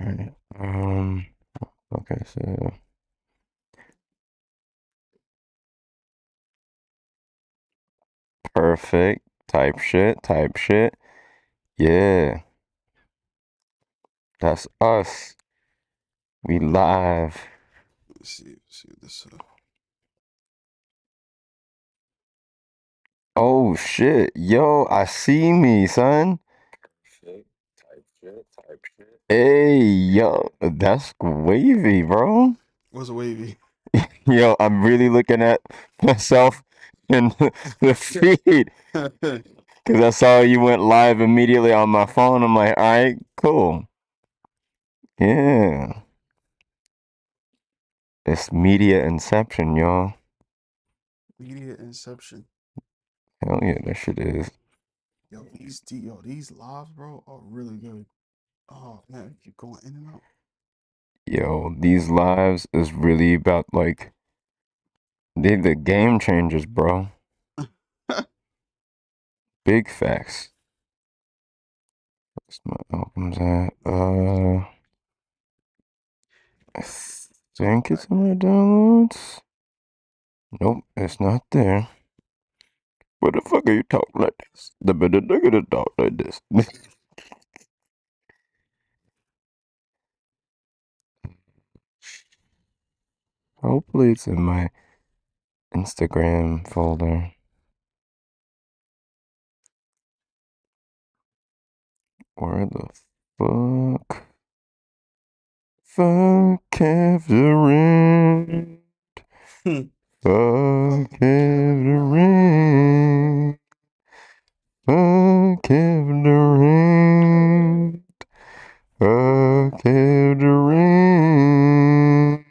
Alright. Okay, so perfect. Type shit. Type shit. Yeah, that's us. We live. Let's see this. Oh shit. Yo, I see me, son. Shit. Type shit. Type shit. Hey, yo, that's wavy, bro. What's a wavy? Yo, I'm really looking at myself in the feed because I saw you went live immediately on my phone. I'm like, all right, cool. Yeah, it's media inception, y'all. Media Inception. Hell yeah, that shit is. These lives, bro, are really good. Oh man, keep going in and out. Yo, these lives is really about like they the game changers, bro. Big facts. What's my albums at? I think it's in my downloads. Nope, it's not there. What the fuck are you talking like this? The better nigga to talk like this. Hopefully it's in my Instagram folder. Where the fuck? Fuck after rain. Fuck after rain. Fuck after rain. Fuck after rain.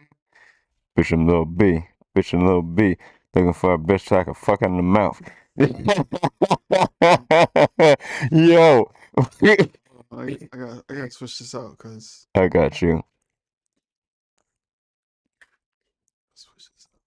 Bitch and little B. Bitch and little B. Looking for a bitch so I can fuck her in the mouth. Yo. I gotta switch this out because I got you. switch this out.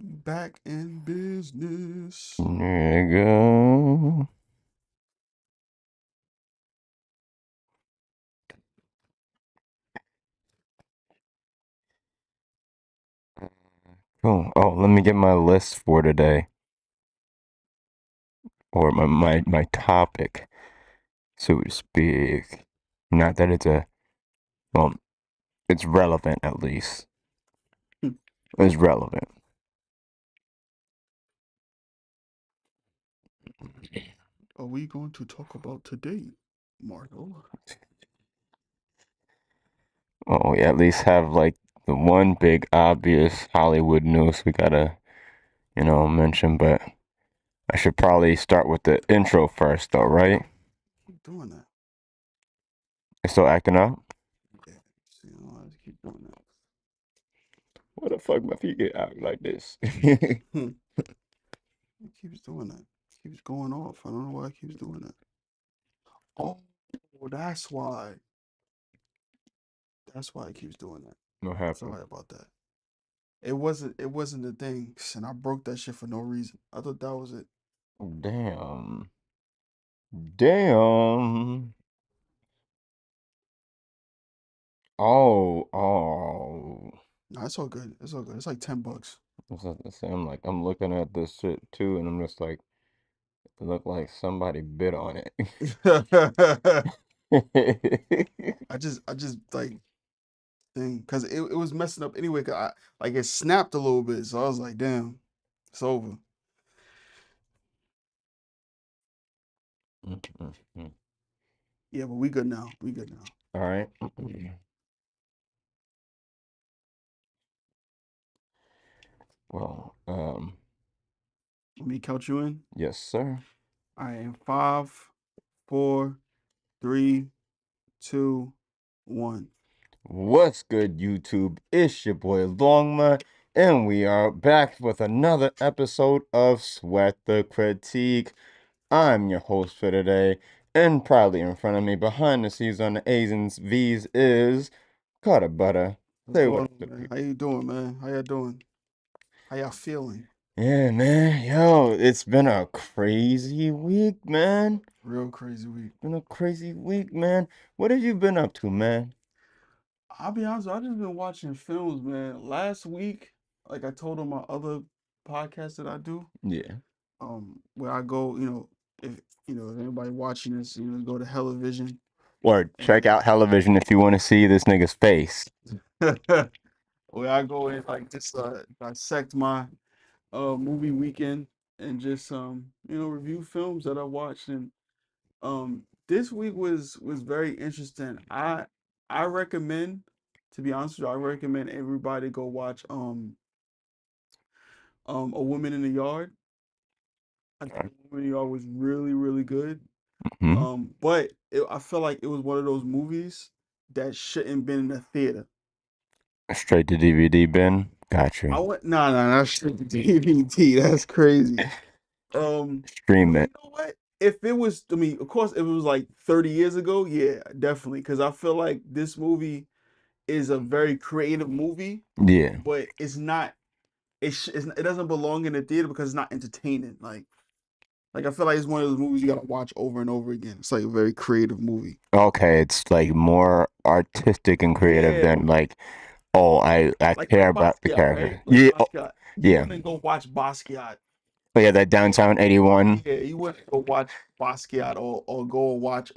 Back in business. Nigga. Cool. Oh, let me get my list for today. Or my topic, so to speak. Not that it's a well, it's relevant at least. It's relevant. Are we going to talk about today, Marco? Oh, we at least have like the one big obvious Hollywood news we gotta, mention, but I should probably start with the intro first though, right? Keep doing that. It's still acting up? Yeah. See, I don't have to keep doing What the fuck my feet get out like this? that. It keeps doing that. It keeps going off. I don't know why it keeps doing that. Oh, that's why. That's why it keeps doing that. What happened? Sorry about that. It wasn't a thing, and I broke that shit for no reason. I thought that was it. Damn. Damn. Oh, oh. No, it's all good. It's all good. It's like $10. I'm like, I'm looking at this shit too, and I'm just like, it looked like somebody bit on it. I just like thing because it was messing up anyway. 'Cause like it snapped a little bit, so I was like, damn, it's over. Yeah, but we good now. We good now. All right. Well, Let me count you in. yes, sir. All right, in five, four, three, two, one. What's good, YouTube? It's your boy Longma, and we are back with another episode of Sweat the Critique. I'm your host for today, and proudly in front of me, behind the scenes on the A's and V's, is Carter Butter. What's Say what going up on, to the man? people. How you doing, man? How y'all doing? How y'all feeling? Yeah, man. Yo, it's been a crazy week, man. Real crazy week. Been a crazy week, man. What have you been up to, man? I'll be honest, I just been watching films, man. Last week, like I told on my other podcast that I do, Yeah. where I go, if if anybody watching this, go to Television Or check and out Television if you want to see this nigga's face. where I go and like just dissect my movie weekend and just review films that I watched. And this week was very interesting. I recommend, to be honest with you, I recommend everybody go watch A Woman in the Yard. I think A Woman in the Yard was really, really good. Hmm. I felt like it was one of those movies that shouldn't been in the theater. Straight to DVD bin. Got I you. went, nah, nah, that's straight to DVD. That's crazy. Stream You it. know what? If it was, I mean, of course, if it was like 30 years ago, yeah, definitely. Because I feel like this movie is a very creative movie, Yeah. but it's not. It doesn't belong in the theater because it's not entertaining. Like I feel like it's one of those movies you gotta watch over and over again. It's like a very creative movie. Okay, it's like more artistic and creative Yeah, than like, oh, I like care about the Basquiat, right? character. Like Yeah. Oh, Basquiat. You yeah. wouldn't go watch Basquiat. Oh, yeah, that Downtown 81. Yeah, you wouldn't go watch Basquiat or go and watch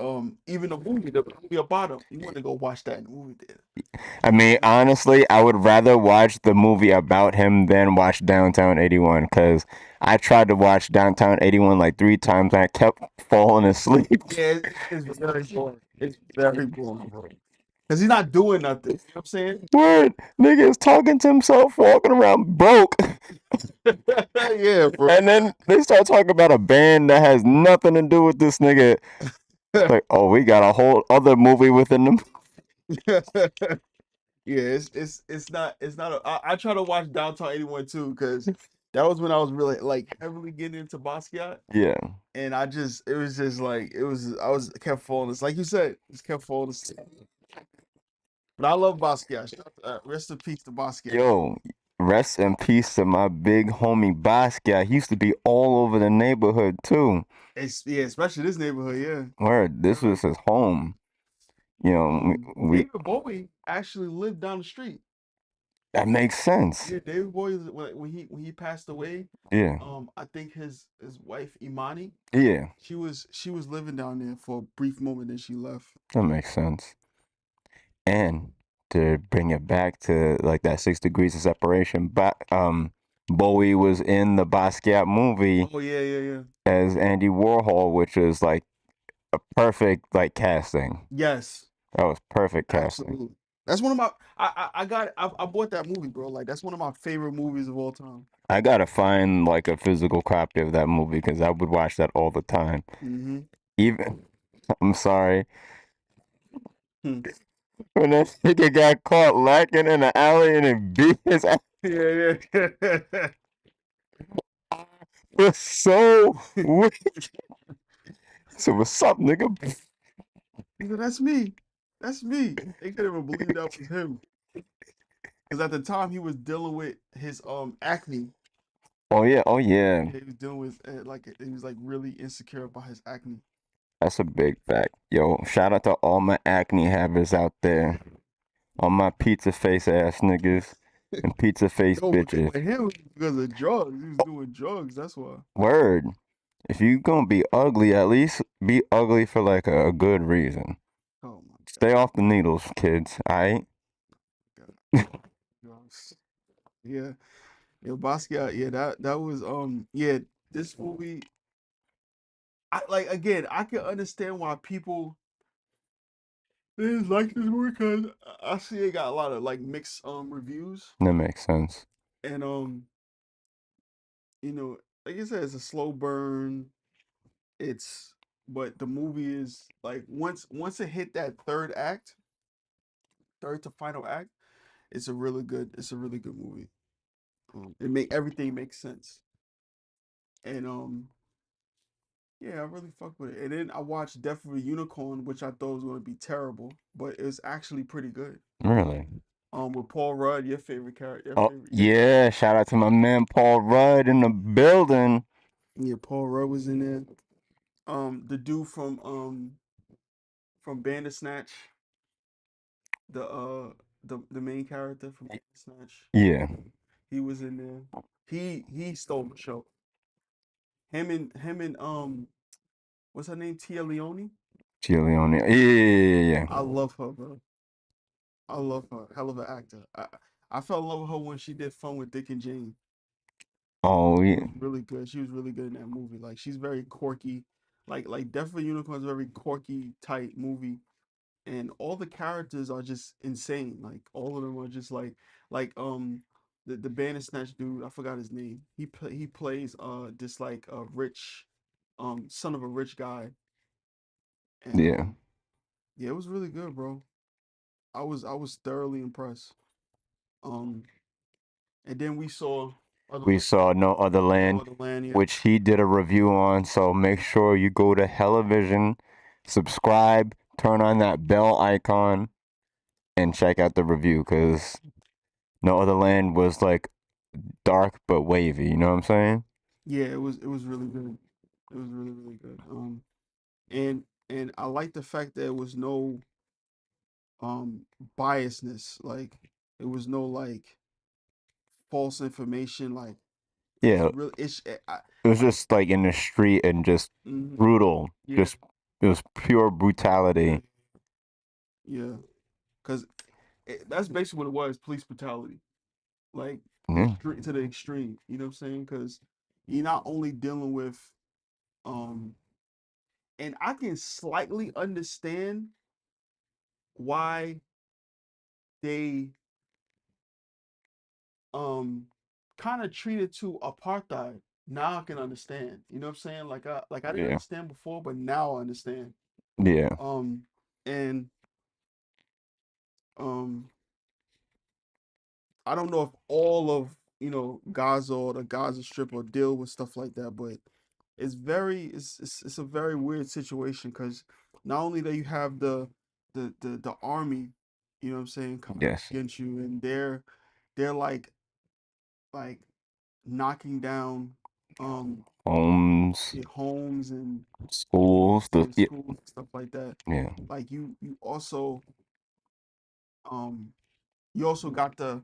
even the movie about him. You wouldn't go watch that in the movie theater. I mean, honestly, I would rather watch the movie about him than watch Downtown 81 because I tried to watch Downtown 81 like 3 times and I kept falling asleep. Yeah, it's very boring. It's very boring, bro. Because he's not doing nothing. You know what I'm saying? Word, nigga is talking to himself, walking around broke. Yeah, bro. And then they start talking about a band that has nothing to do with this nigga. Like, oh, we got a whole other movie within them. Yeah, it's not I try to watch Downtown 81 too, because that was when I was really like heavily getting into Basquiat. Yeah. And it was just like I was kept falling. It's like you said, just kept falling asleep. But I love Basquiat. Rest in peace to Basquiat. Yo, rest in peace to my big homie Basquiat. He used to be all over the neighborhood too. Yeah, especially this neighborhood. Yeah. Word, this Word. was his home. You know, we David Bowie actually lived down the street. that makes sense. Yeah, David Bowie when he passed away, Yeah, I think his wife Imani, yeah, she was living down there for a brief moment, then she left. that makes sense. And to bring it back to like that 6 degrees of separation, but Bowie was in the Basquiat movie Oh yeah, yeah, yeah. as Andy Warhol, which is like a perfect like casting. Yes, That was perfect casting. absolutely. That's one of my I bought that movie, bro. Like that's one of my favorite movies of all time. I gotta find like a physical copy of that movie because I would watch that all the time. Mm-hmm. Even, I'm sorry, Hmm. when that nigga got caught lacking in the alley and it beat his ass Yeah, yeah. was so weak. So what's up, nigga? He said, "That's me. That's me." They couldn't even believe that was him. Because at the time he was dealing with his acne. Oh yeah, oh yeah. Yeah, he was dealing with he was like really insecure about his acne. That's a big fact. Yo, shout out to all my acne havers out there. All my pizza face ass niggas. and pizza face No, but bitches. with him it was because of drugs. He was doing drugs. That's why. Word. If you gonna be ugly, at least be ugly for like a good reason. Oh my Stay off the needles, kids. Alright? God. Gosh. Yeah. Yeah, Basquiat, yeah, that was yeah, this movie I like again, I can understand why people didn't like this movie because I see it got a lot of like mixed reviews That makes sense. and you know, like I said, it's a slow burn. It's but the movie is like once it hit that third act, third to final act, it's a really good movie. It make everything make sense. And yeah, I really fuck with it. And then I watched Death of a Unicorn, which I thought was gonna be terrible, but it's actually pretty good. Really. With Paul Rudd, your favorite character, Oh yeah, shout out to my man Paul Rudd in the building. yeah, Paul Rudd was in there. The dude from Bandersnatch, the main character from Bandersnatch, Yeah. he was in there. He stole the show. Him and what's her name? Tia Leone. Giuliani. Yeah. I love her, bro. I love her. Hell of an actor. I fell in love with her when she did Fun with Dick and Jane. Oh She yeah. was really good. She was really good in that movie. Like she's very quirky. Like Definitely Unicorn is a very quirky type movie, and all the characters are just insane. Like all of them are just like the Bandersnatch dude. I forgot his name. He plays this like a rich son of a rich guy, and Yeah. yeah, it was really good, bro. I was thoroughly impressed. Um, and then we saw other We saw No Other No Land, Other Land. Yeah, which he did a review on. So make sure you go to Hellovision, subscribe, turn on that bell icon, and check out the review because No Other Land was like dark but wavy. You know what I'm saying? yeah, it was really good. It was really really good. And I like the fact that there was no um biasness. Like it was no like false information. Like it's Yeah, really it was like just like in the street and just mhm, brutal. yeah, Just it was pure yeah, brutality. yeah. Because that's basically what it was, police brutality. Like Yeah, extreme to the extreme. You know what I'm saying? Because you're not only dealing with um, and I can slightly understand why they um kind of treated to apartheid. Now I can understand. You know what I'm saying? Like I didn't yeah, understand before, but now I understand. yeah, Um and um I don't know if all of Gaza or the Gaza Strip will deal with stuff like that, but it's a very weird situation because not only do you have the army, you know what I'm saying, coming yes. against you, and they're like knocking down um Homes, your homes and schools, the yeah, yeah, schools and stuff like that. yeah, Like um you also got the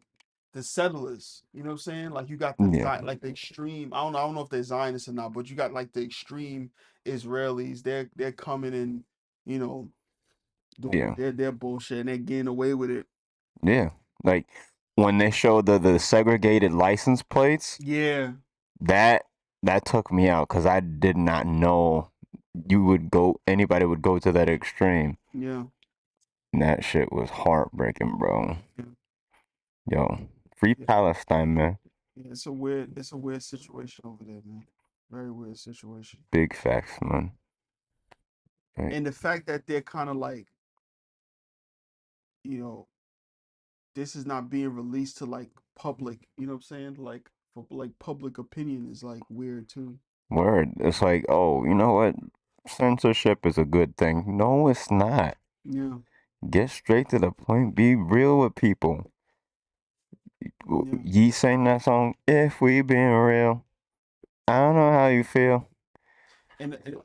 settlers, you know what I'm saying? Like you got yeah, like the extreme. I don't know if they're Zionists or not, but you got like the extreme Israelis. They're coming and you know doing yeah, their bullshit and they're getting away with it. yeah. Like when they showed the segregated license plates, Yeah, that that took me out because I did not know anybody would go to that extreme. yeah, And that shit was heartbreaking, bro. yeah, Yo, free yeah. Palestine, man. Yeah, it's a weird situation over there, man. Very weird situation. Big facts, man. Right. And the fact that they're kind of like, you know, this is not being released to like public, you know what I'm saying? Like for like public opinion is like weird too. Word. It's like, oh, you know what? Censorship is a good thing. No, it's not. Yeah, Get straight to the point. Be real with people. yeah. Ye sang that song, If We Been Real. I don't know how you feel. And the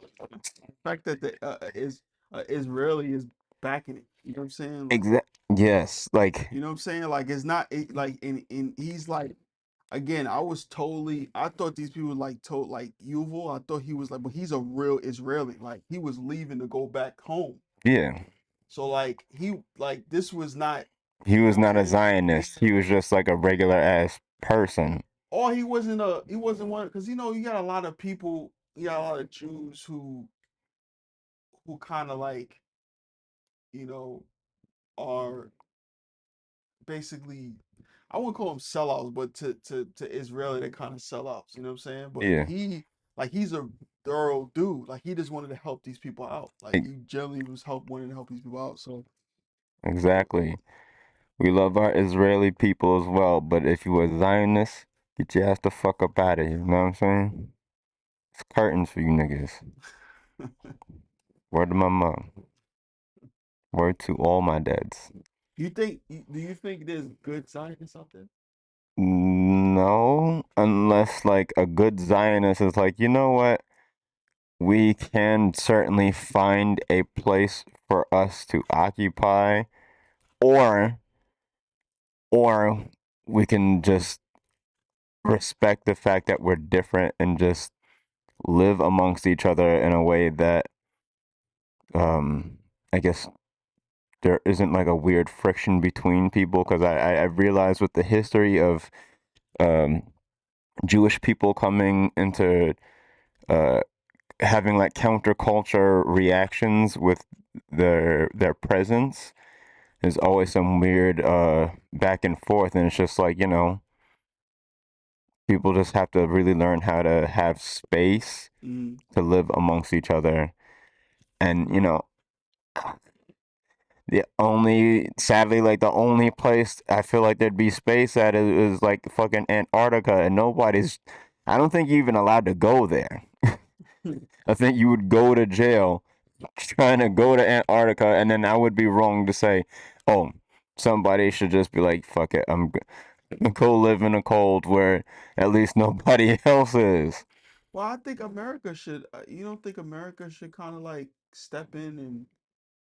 fact that the is Israeli is backing it. You know what I'm saying? Like, Exact. Yes. Like, you know what I'm saying? Like it's not like and he's like again, I thought these people like told like Yuval, I thought he was like, but he's a real Israeli. Like he was leaving to go back home. yeah. So like this was not, He you was know what not I'm a saying? Zionist. He was just like a regular ass person. Or he wasn't one because you know you got a lot of people, you got a lot of Jews who kind of like, you know, are basically, I wouldn't call them sellouts, but to Israeli they kind of sellouts. You know what I'm saying? But Yeah. he's a thorough dude. Like he just wanted to help these people out. Like e- he generally was wanting to help these people out. So Exactly. We love our Israeli people as well, but if you a Zionist, get your ass the fuck up out of here. You know what I'm saying? It's curtains for you niggas. Word to my mom. Word to all my dads. do you think there's good Zionists out there? No, unless like a good Zionist is like, you know what? We can certainly find a place for us to occupy, or or we can just respect the fact that we're different and just live amongst each other in a way that I guess there isn't like a weird friction between people, because I realized with the history of um Jewish people coming into uh having like counterculture reactions with their presence, there's always some weird back and forth, and it's just like, people just have to really learn how to have space Mm. to live amongst each other. And the only, sadly, like the only place I feel like there'd be space at is like fucking Antarctica, and nobody's, I don't think you're even allowed to go there. I think you would go to jail trying to go to Antarctica, and then I would be wrong to say, oh, somebody should just be like, fuck it, I'm gonna go live in a cold where at least nobody else is. Well, I think America should. You don't think America should kind of like step in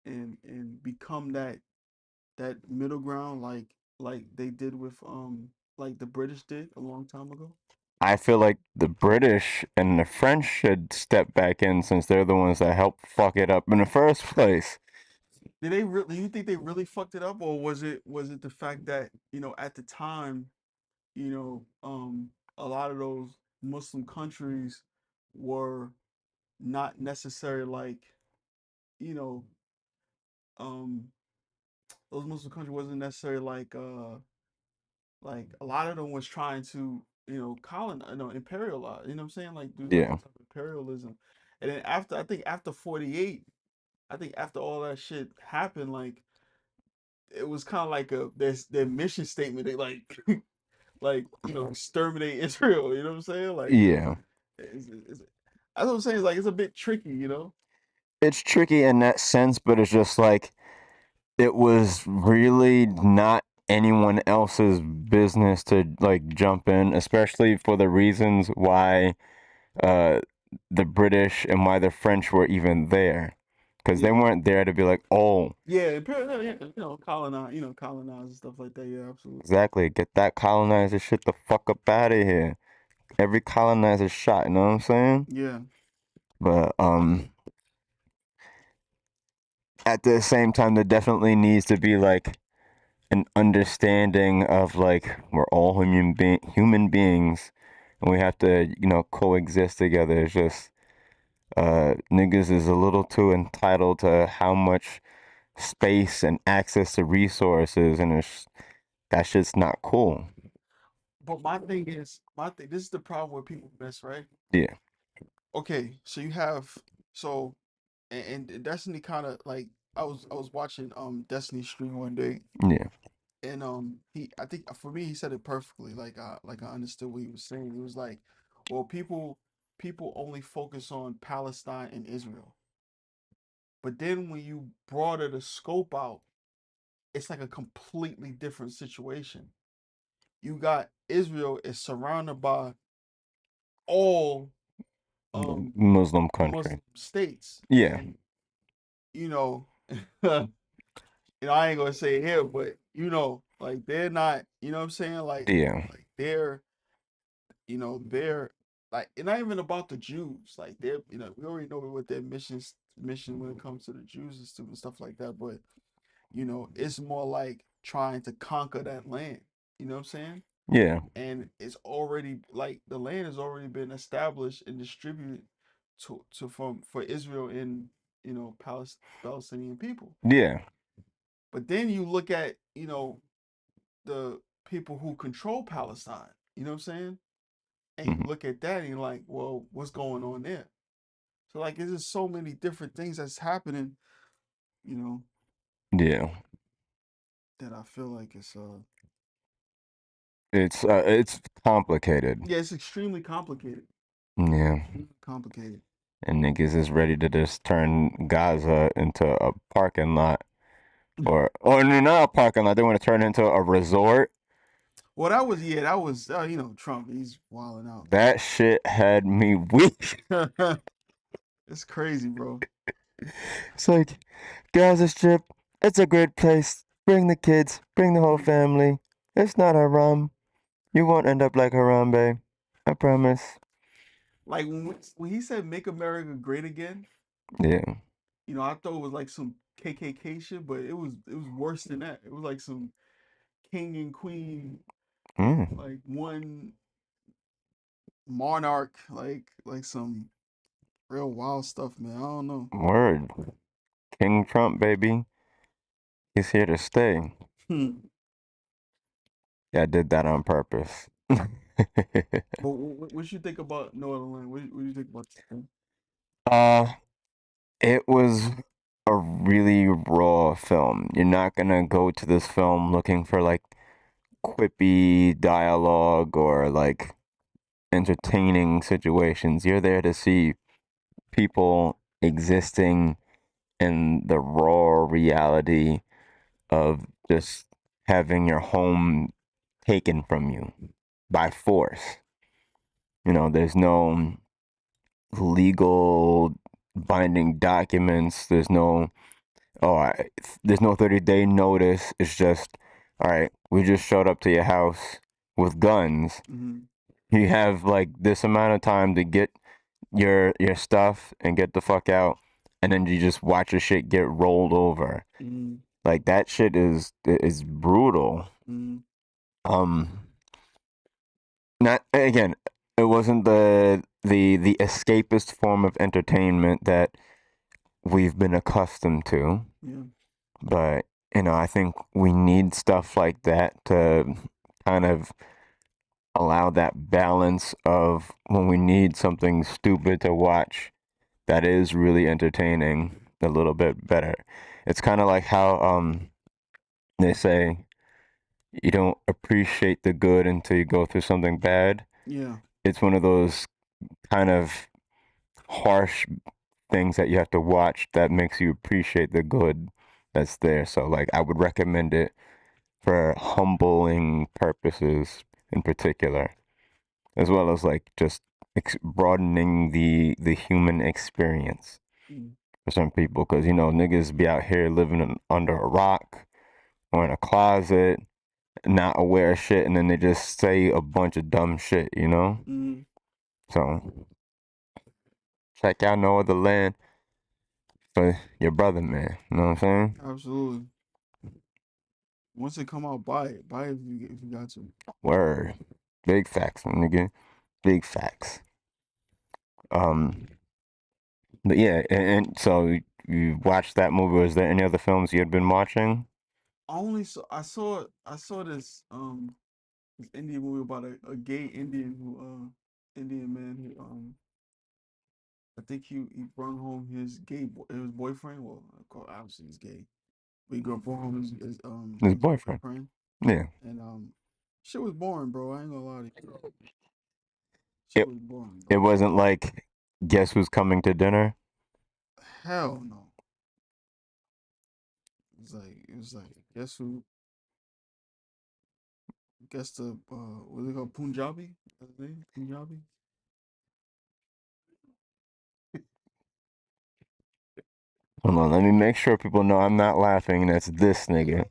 and become that middle ground, like they did with like the British did a long time ago? I feel like the British and the French should step back in since they're the ones that helped fuck it up in the first place. Did they really? Do you think they really fucked it up, or was it the fact that at the time, you know, a lot of those Muslim countries were not necessarily like, you know, um, those Muslim countries wasn't necessarily like a lot of them was trying to colonize, imperialize. You know what I'm saying? Like do like Yeah. some type of imperialism, and then after I think after 48, I think after all that shit happened, like it was kind of like their mission statement. They like like exterminate Israel. You know what I'm saying? Like Yeah. that's what I'm saying. It's like it's a bit tricky, you know. It's tricky in that sense, but it's just like it was really not anyone else's business to like jump in, especially for the reasons why uh the British and why the French were even there. Because they Yeah, weren't there to be like, oh, yeah, yeah, colonize, colonize and stuff like that. Yeah, absolutely. exactly, get that colonizer shit the fuck up out of here. Every colonizer shot, you know what I'm saying? Yeah, But at the same time, there definitely needs to be like an understanding of like we're all human beings, and we have to coexist together. It's just niggas is a little too entitled to how much space and access to resources, and that shit's not cool. but my thing. This is the problem where people miss, right? Yeah. Okay, so you have so and Destiny kind of like I was watching Destiny stream one day, Yeah. and he I think for me he said it perfectly. Like I understood what he was saying. It was like, well, people only focus on Palestine and Israel, but then when you broader the scope out, it's like a completely different situation. You got Israel is surrounded by all Muslim country. Muslim states, Yeah. and you know I ain't gonna say it here, but like they're not, you know what I'm saying? Yeah. Like they're like it's not even about the Jews. Like they're, we already know what their mission when it comes to the Jews and stuff like that. But it's more like trying to conquer that land. You know what I'm saying? Yeah. And it's already like the land has already been established and distributed to from for Israel and Palestinian people. Yeah. But then you look at the people who control Palestine. You know what I'm saying? And you Mhm. look at that and you're like, well, what's going on there? So like, there's just so many different things that's happening. You know Yeah. that I feel like It's complicated. yeah, it's extremely complicated. Yeah. Extremely complicated. And niggas is ready to just turn Gaza into a parking lot, or not a parking lot. They want to turn it into a resort. Well, that was Trump. He's wilding out. That shit had me weak. It's crazy, bro. It's like Gaza Strip. It's a great place. Bring the kids. Bring the whole family. It's not haram. You won't end up like Harambe. I promise. Like when he said "Make America Great Again," Yeah. I thought it was like some KKK shit, but it was worse than that. It was like some king and queen, Mm. like one monarch, like some real wild stuff, man. I don't know. Word. King Trump, baby. He's here to stay. Yeah, I did that on purpose. But what you think about No Other Land? What do you think about this film? uh, it was a really raw film. You're not gonna go to this film looking for like quippy dialogue or like entertaining situations. You're there to see people existing in the raw reality of just having your home taken from you by force. There's no legal binding documents. There's no 30-day notice. It's just, all right, we just showed up to your house with guns. Mm-hmm. You have like this amount of time to get your stuff and get the fuck out, and then you just watch your shit get rolled over. Mm-hmm. Like that shit is brutal. Mm-hmm. Um, not again. It wasn't the escapist form of entertainment that we've been accustomed to, Yeah. but I think we need stuff like that to kind of allow that balance of when we need something stupid to watch that is really entertaining a little bit better. It's kind of like how they say you don't appreciate the good until you go through something bad. Yeah. It's one of those kind of harsh things that you have to watch that makes you appreciate the good that's there. So like I would recommend it for humbling purposes in particular, as well as like just broadening the human experience Mm-hmm. for some people, because niggas be out here living under a rock or in a closet, not aware of shit, and then they just say a bunch of dumb shit. Mm-hmm. So check out No Other Land for your brother, man. You know what I'm saying? Absolutely. Once it come out, buy it. Buy it if you got to. Word. Big facts, my nigga. Big facts. Um, but yeah, and so you watched that movie. Was there any other films you had been watching? I saw this Indian movie about a gay Indian man who I think he brought home his boyfriend. Well, of course, obviously he's gay. But he brought home His his boyfriend. boyfriend, Yeah. and shit was boring, bro. I ain't gonna lie to you. Shit It was boring, it bro. wasn't like Guess Who's Coming to Dinner? Hell no. It was like guess who? Guess the what they call Punjabi? That's his name? Punjabi? Hold on, let me make sure people know I'm not laughing. That's this nigga.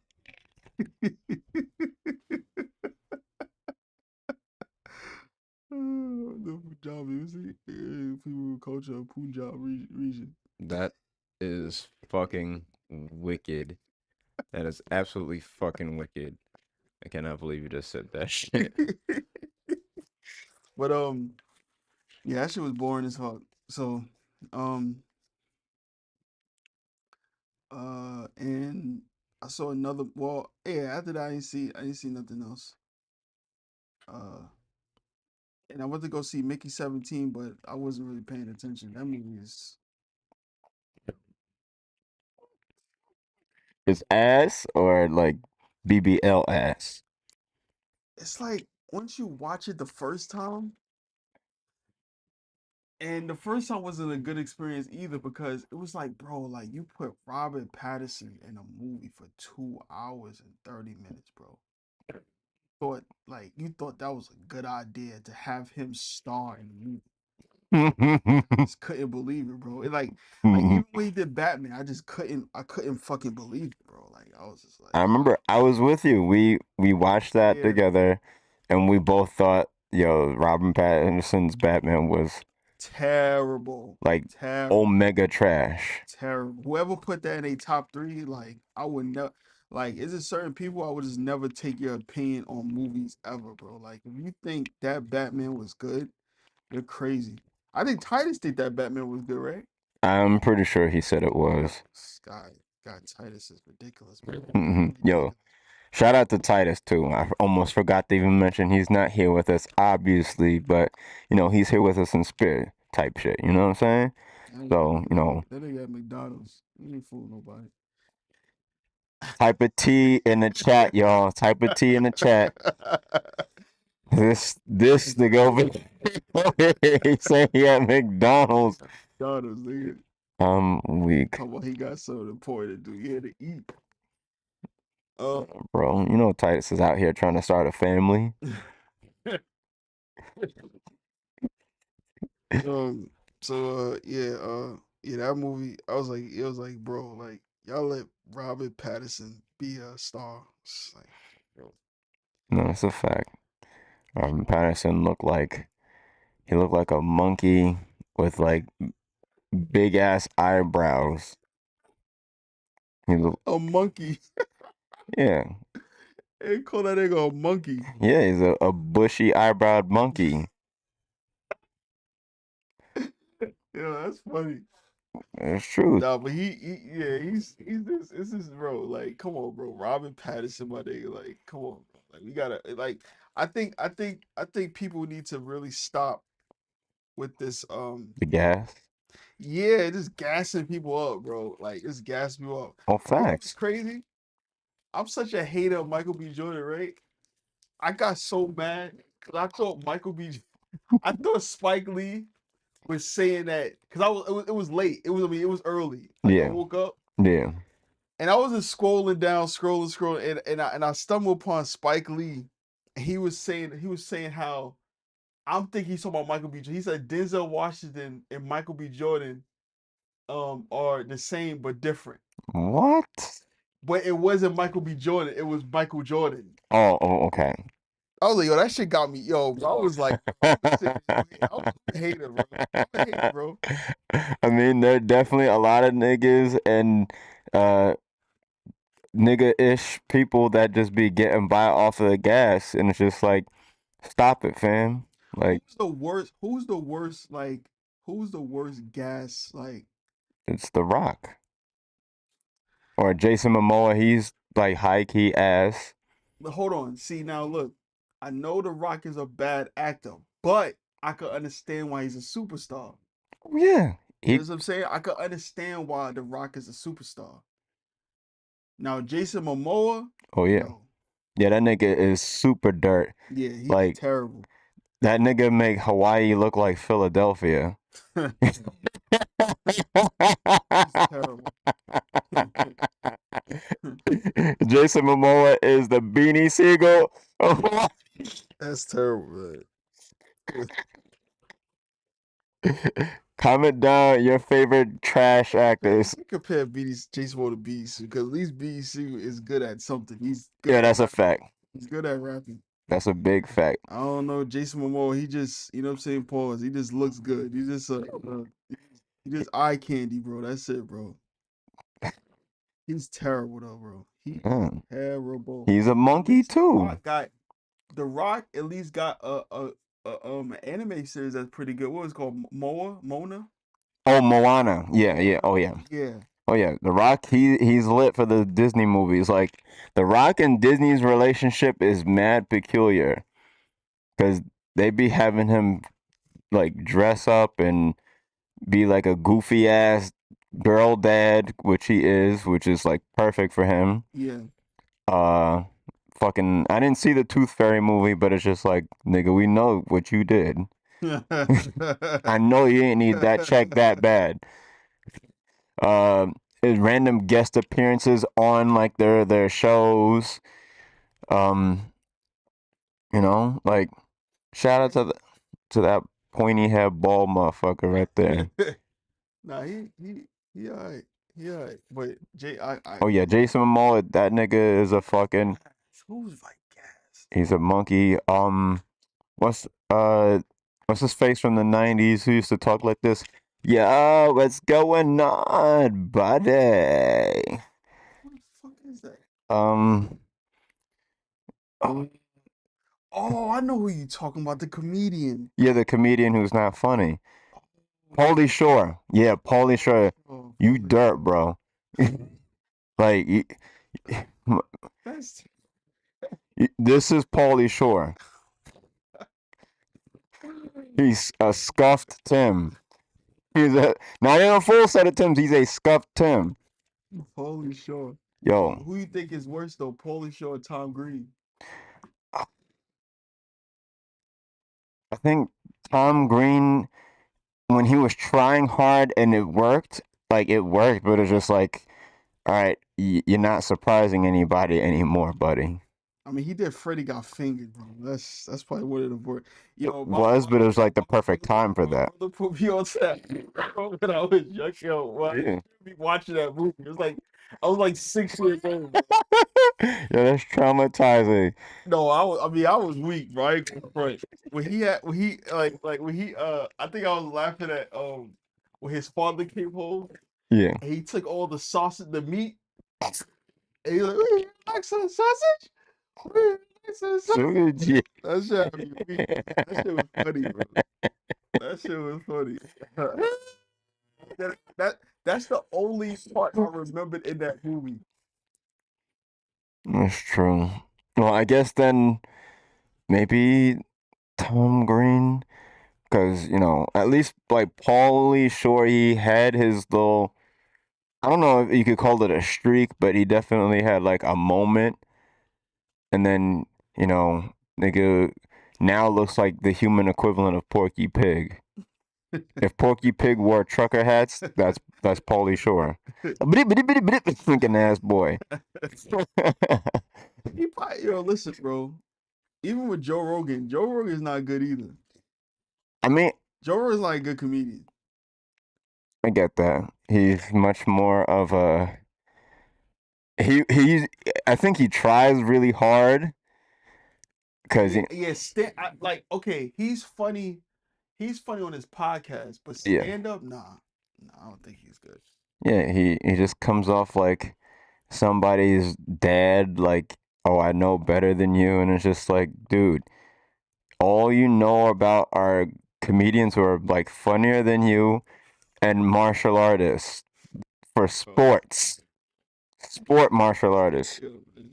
The Punjab music, people culture of Punjab region. That is fucking wicked. That is absolutely fucking wicked. I cannot believe you just said that shit. But yeah, that shit was boring as fuck. So, um, and I saw another. Well, yeah, after that, I didn't see nothing else. Uh, and I went to go see Mickey 17, but I wasn't really paying attention. That movie is. Is ass or like BBL ass? It's like once you watch it the first time, and the first time wasn't a good experience either because it was like, bro, like you put Robert Pattinson in a movie for 2 hours and 30 minutes, bro. Thought like you thought that was a good idea to have him star in the movie. Just couldn't believe it, bro. Like even when he did Batman, I couldn't fucking believe it, bro. Like I was just like, I wow, remember I was with you. We watched that yeah, together, and we both thought, yo, Robin Pattinson's Batman was terrible, like terrible, omega trash. terrible. Whoever put that in a top three, like I would never. Like, is it certain people I would just never take your opinion on movies ever, bro? Like, if you think that Batman was good, you're crazy. I think Titus think that Batman was good, right? I'm pretty sure he said it Yo, was. God, Titus is ridiculous, bro. Yo, Ridiculous. shout out to Titus too. I almost forgot to even mention he's not here with us, obviously, but he's here with us in spirit type shit. You know what I'm saying? So, That nigga at McDonald's. He ain't fooling nobody. type of T in the chat, y'all. Type of T in the chat. This nigga over here, he saying he at McDonald's. McDonald's, nigga. I'm weak, Talking about he got something important to do. He had to eat. Uh, bro. You know Titus is out here trying to start a family. um. So yeah, that movie. It was like, bro, like y'all let Robert Pattinson be a star. It's like, yo, No, it's a fact. Patterson looked like a monkey with like big ass eyebrows. He look, a monkey. yeah, They call that nigga a monkey. yeah. He's a bushy eyebrowed monkey. Yeah, that's funny. It's truth. Nah, but yeah, he's this. This is bro. Like, come on, bro. Robin Pattinson, my nigga. Like, come on, bro. Like, we gotta like. I think people need to really stop with this. The gas. Yeah, just gassing people up, bro. Like, just gassing people up. Oh, You know what's facts. crazy? I'm such a hater of Michael B. Jordan, right? I got so mad because I thought Spike Lee was saying that because it was late. It was early. Like I Yeah, woke up. yeah. And I was just scrolling down, scrolling, and I stumbled upon Spike Lee. He was saying how I'm thinking he's talking about Michael B. Jordan. He said Denzel Washington and Michael B. Jordan are the same but different. What? But it wasn't Michael B. Jordan, it was Michael Jordan. Oh, okay. I was like, yo, that shit got me, yo. Bro, I was like, I'm sitting there, I'm a hater, bro. I'm a hater, bro. I mean, there are definitely a lot of niggas and uh nigga-ish people that just be getting by off of the gas, and it's just like, stop it, fam. Like, Who's the worst? Who's the worst? Like, who's the worst gas? Like, it's The Rock or Jason Momoa. He's like high key ass. but hold on. See now, look. I know The Rock is a bad actor, but I could understand why he's a superstar. Yeah, You he. know what I'm saying? I could understand why The Rock is a superstar. Now, Jason Momoa, Oh yeah, yo, yeah. That nigga is super dirt. yeah, he's Like terrible. that nigga make Hawaii look like Philadelphia. He's terrible. Jason Momoa is the Beanie Siegel. That's terrible, man. Comment down your favorite trash actors. You compare BDC Jason Momoa to BDC because at least BDC is good at something. He's good Yeah, at that's a rapping. fact. He's good at rapping. That's a big fact. I don't know Jason Momoa. He just, you know what I'm saying, pause. He just looks good. He just eye candy, bro. That's it, bro. He's terrible though, bro. He is Yeah. terrible. He's a At monkey least too. The Rock at least got an anime series that's pretty good. What was it called? Mona? Oh, Moana. Yeah, yeah. Moana. Oh, yeah. Yeah. Oh, yeah. The Rock. He's lit for the Disney movies. Like the Rock and Disney's relationship is mad peculiar because they be having him like dress up and be like a goofy ass girl dad, which he is, which is like perfect for him. Yeah. Uh, fucking. I didn't see the Tooth Fairy movie, but it's just like, nigga, we know what you did. I know you ain't need that check that bad. Uh, his random guest appearances on like their shows. Um, like shout out to that pointy head bald motherfucker right there. Nah, he alright. He alright. But I Oh yeah, Jason Momoa, that nigga is a fucking. who's like gas? He's a monkey. What's uh, what's his face from the '90s who used to talk like this? Yo, what's going on, buddy? What the fuck is that? Um, oh, Oh, I know who you talking about, the comedian. yeah, the comedian who's not funny. Oh, Pauly Shore. Yeah, Pauly Shore. oh, You holy dirt, shit. bro. Like, That's this is Pauly Shore. He's a scuffed Tim. He's a not even a full set of Tims. He's a scuffed Tim. Pauly Shore. Yo, Yo, who you think is worse though, Pauly Shore or Tom Green? I think Tom Green, when he was trying hard and it worked, like it worked, but it's just like, all right, you're not surprising anybody anymore, buddy. I mean, he did Freddy Got Fingered, bro. That's probably one of the worst. It Yo, was, but it was like the perfect time for my that. brother put me on that bro, when I was young. Yo, well, I used Yeah. to be watching that movie. It was like I was like 6 years old, bro. Yeah, that's traumatizing. No, I was weak, right? Right. When he I think I was laughing at when his father came home Yeah. and he took all the sausage, the meat, and he was like, "Ooh, you like some sausage? Ooh, you like some So sausage?" yeah. That shit had me weak. That shit was funny, bro. That shit was funny. That's the only part I remembered in that movie. That's true. Well, I guess then maybe Tom Green, because at least like Paulie Shore, he had his little. I don't know if you could call it a streak, but he definitely had like a moment, and then nigga now looks like the human equivalent of Porky Pig. If Porky Pig wore trucker hats, that's Pauly Shore. Thinking ass boy. Yo, listen, bro. Even with Joe Rogan's not good either. I mean, Joe Rogan's not a good comedian. I get that. He's much more of a he's I think he tries really hard because Yeah, like okay, he's funny on his podcast, but yeah, stand up, nah, I don't think he's good. yeah, he just comes off like somebody's dad, like, oh, I know better than you, and it's just like, dude, all you know about are comedians who are like funnier than you and martial artists for Oh, sport martial artists. yo, man.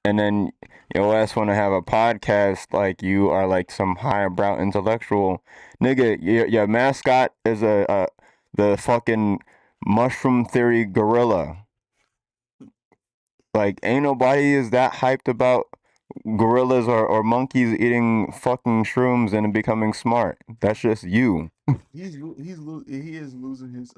And then your ass want to have a podcast like you are like some highbrow intellectual. Nigga, your mascot is the fucking mushroom theory gorilla. Like, ain't nobody is that hyped about gorillas or monkeys eating fucking shrooms and becoming smart. That's just you. He is losing his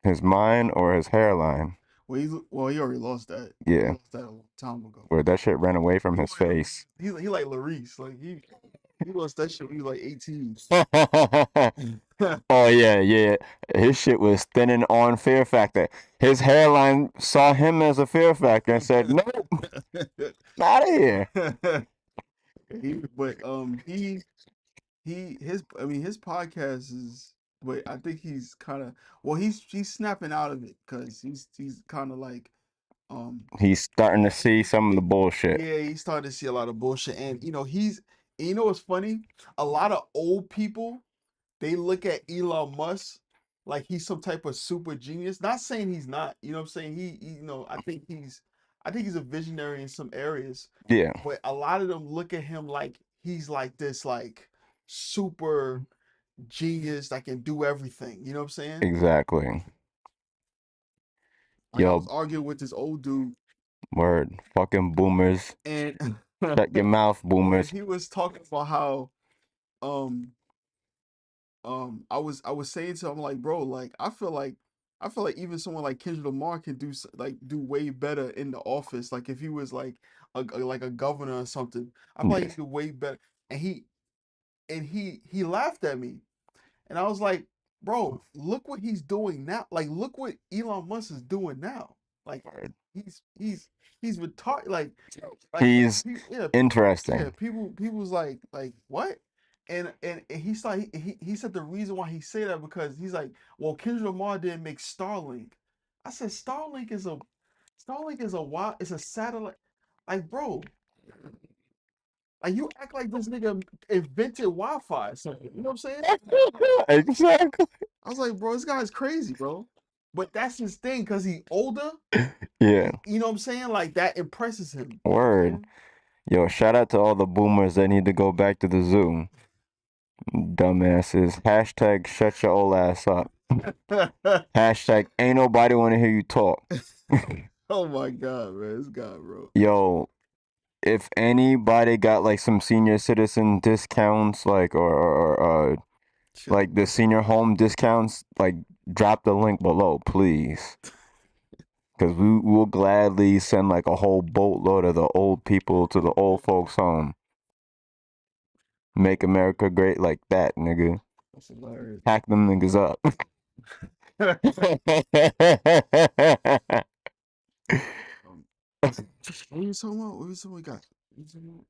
His mind or his hairline. he already lost that. He Yeah, lost that a long time ago. where that shit ran away from He his like face. he like Larice, like he. He lost that shit when he was like 18. Oh yeah, yeah. His shit was thinning on Fear Factor. His hairline saw him as a Fear Factor and said, "Nope, out of here." His I mean his podcast is, but I think he's kind of, well, he's snapping out of it because he's kind of like, um He's starting to see some of the bullshit. yeah, he's starting to see a lot of bullshit. And and you know what's funny, a lot of old people, they look at Elon Musk like he's some type of super genius. Not saying he's not, you know what I'm saying? I think he's a visionary in some areas, Yeah, but a lot of them look at him like he's like this like super genius that can do everything. You know what I'm saying? exactly. Like I was Yo, arguing with this old dude, word, fucking boomers. and Shut your mouth, and boomers. he was talking about how um I was saying to him like, bro, like I feel like even someone like Kendrick Lamar can like do way better in the office. Like if he was like like a governor or something, I feel like he Yes, could do way better. And he laughed at me, and I was like, bro, look what he's doing now. Like look what Elon Musk is doing now. Like word. he's he's he's retarded. He's Yeah, yeah, interesting. people was like what? And he started, he said the reason why he said that because he's like, well, Kendrick Lamar didn't make Starlink. I said Starlink is a wild, it's a satellite. Like, bro, like you act like this nigga invented Wi-Fi or something. You know what I'm saying? Exactly. I was like, bro, this guy's crazy, bro. But that's his thing because he older. Yeah, You know what I'm saying? Like that impresses him. You know what word. I'm Yo, shout out to all the boomers that need to go back to the zoo. Dumbasses. Hashtag shut your old ass up. saying? Hashtag ain't nobody want to hear you talk. Oh my god, man, this guy, bro. Yo, if anybody got like some senior citizen discounts, like or Chill, like the senior home discounts, like drop the link below, please. Because we will gladly send like a whole boatload of the old people to the old folks home. Make America great like that, nigga. that's hilarious. Hack them niggas up. um, what are you talking about? What are you talking about? We got what are you talking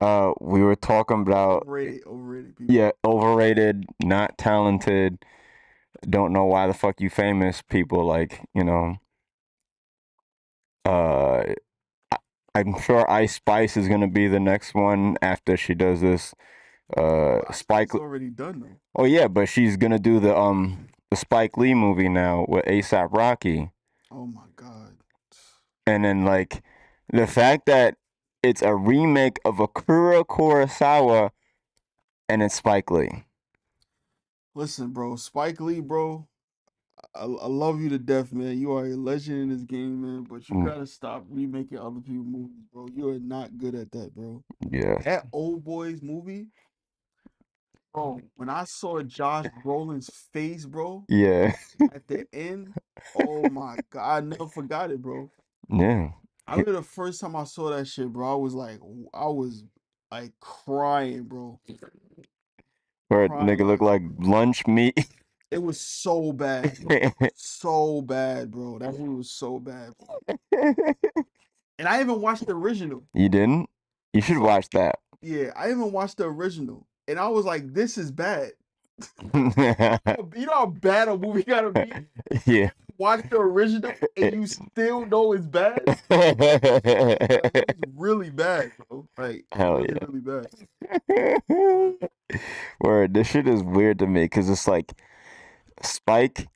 about? We were talking about, Overrated people. yeah, overrated, not talented, don't know why the fuck you famous people, like, uh I'm sure Ice Spice is gonna be the next one after she does this But I Spike. Spice already done though. Oh yeah, but she's gonna do the Spike Lee movie now with ASAP Rocky. Oh my god. And then like the fact that it's a remake of Akira Kurosawa and it's Spike Lee. Listen, bro, Spike Lee, bro. I love you to death, man. You are a legend in this game, man. But you Mm, gotta stop remaking other people's movies, bro. You are not good at that, bro. yes. That old boys movie, bro. When I saw Josh Brolin's face, bro, Yeah. at the end, oh my god, I never forgot it, bro. Yeah. I remember the first time I saw that shit, bro. I was like crying, bro, Where crying nigga look like like lunch meat. it was so bad, so bad, bro. That movie was so bad, and I even watched the original. You didn't? You should So watch that. yeah, I even watched the original, and I was like, this is bad. You know how bad a movie gotta be. Yeah. Watch the original, and you still know it's bad. Like it was really bad, bro. Like Hell really, really bad. yeah. Word, this shit is weird to me because it's like Spike,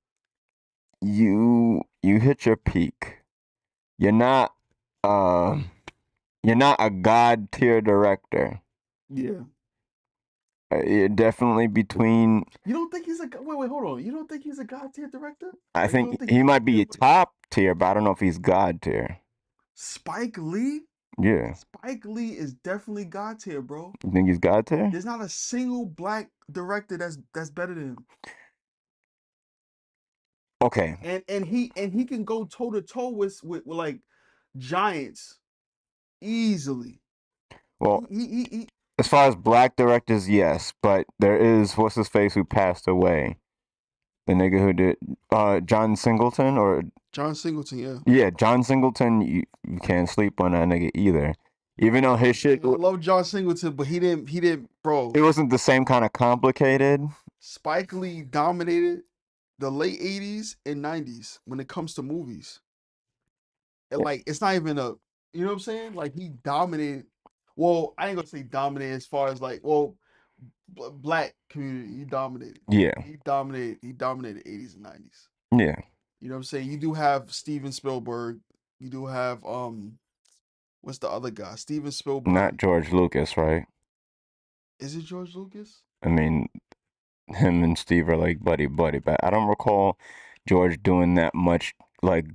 you hit your peak. You're not uh you're not a god tier director. Yeah. You're definitely between. You don't think he's a wait, hold on. You don't think he's a god tier director? I Like you think don't think he he's might up there be with top tier, but I don't know if he's god tier. Spike Lee? Yeah, Spike Lee is definitely god tier, bro. you think he's god tier? There's not a single black director that's better than him. Okay, And he can go toe to toe with like giants easily. well, He as far as black directors, yes, but there is what's his face who passed away. The nigga who did John Singleton or John Singleton, yeah. yeah, John Singleton. You can't sleep on that nigga either. Even though his shit, Man, I love John Singleton, but he didn't, bro. it wasn't the same kind of complicated. Spike Lee dominated the late 80s and 90s when it comes to movies. And like it's not even a, you know what I'm saying? Like he dominated. Well, I ain't gonna say dominated as far as like, well, black community, he dominated. Yeah, He dominated 80s and 90s. yeah, You know what I'm saying? You do have Steven Spielberg. You do have what's the other guy? Steven not Spielberg. George Lucas, right? Is it George Lucas? I mean, him and Steve are like buddy buddy, but I don't recall George doing that much like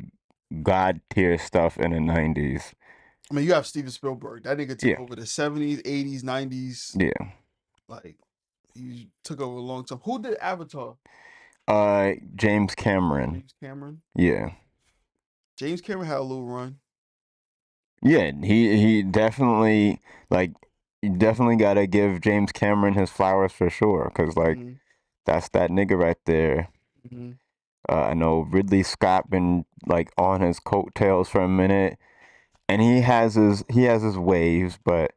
god tier stuff in the 90s. I mean, you have Steven Spielberg. That nigga took Yeah, over the 70s, 80s, 90s. yeah. Like he took over a long time. Who did Avatar? James Cameron. James Cameron. Yeah. James Cameron had a little run. Yeah, he definitely like you definitely gotta give James Cameron his flowers for sure, cause like Hmm. that's that nigga right there. Hmm. I know Ridley Scott been like on his coattails for a minute, and he has his waves, but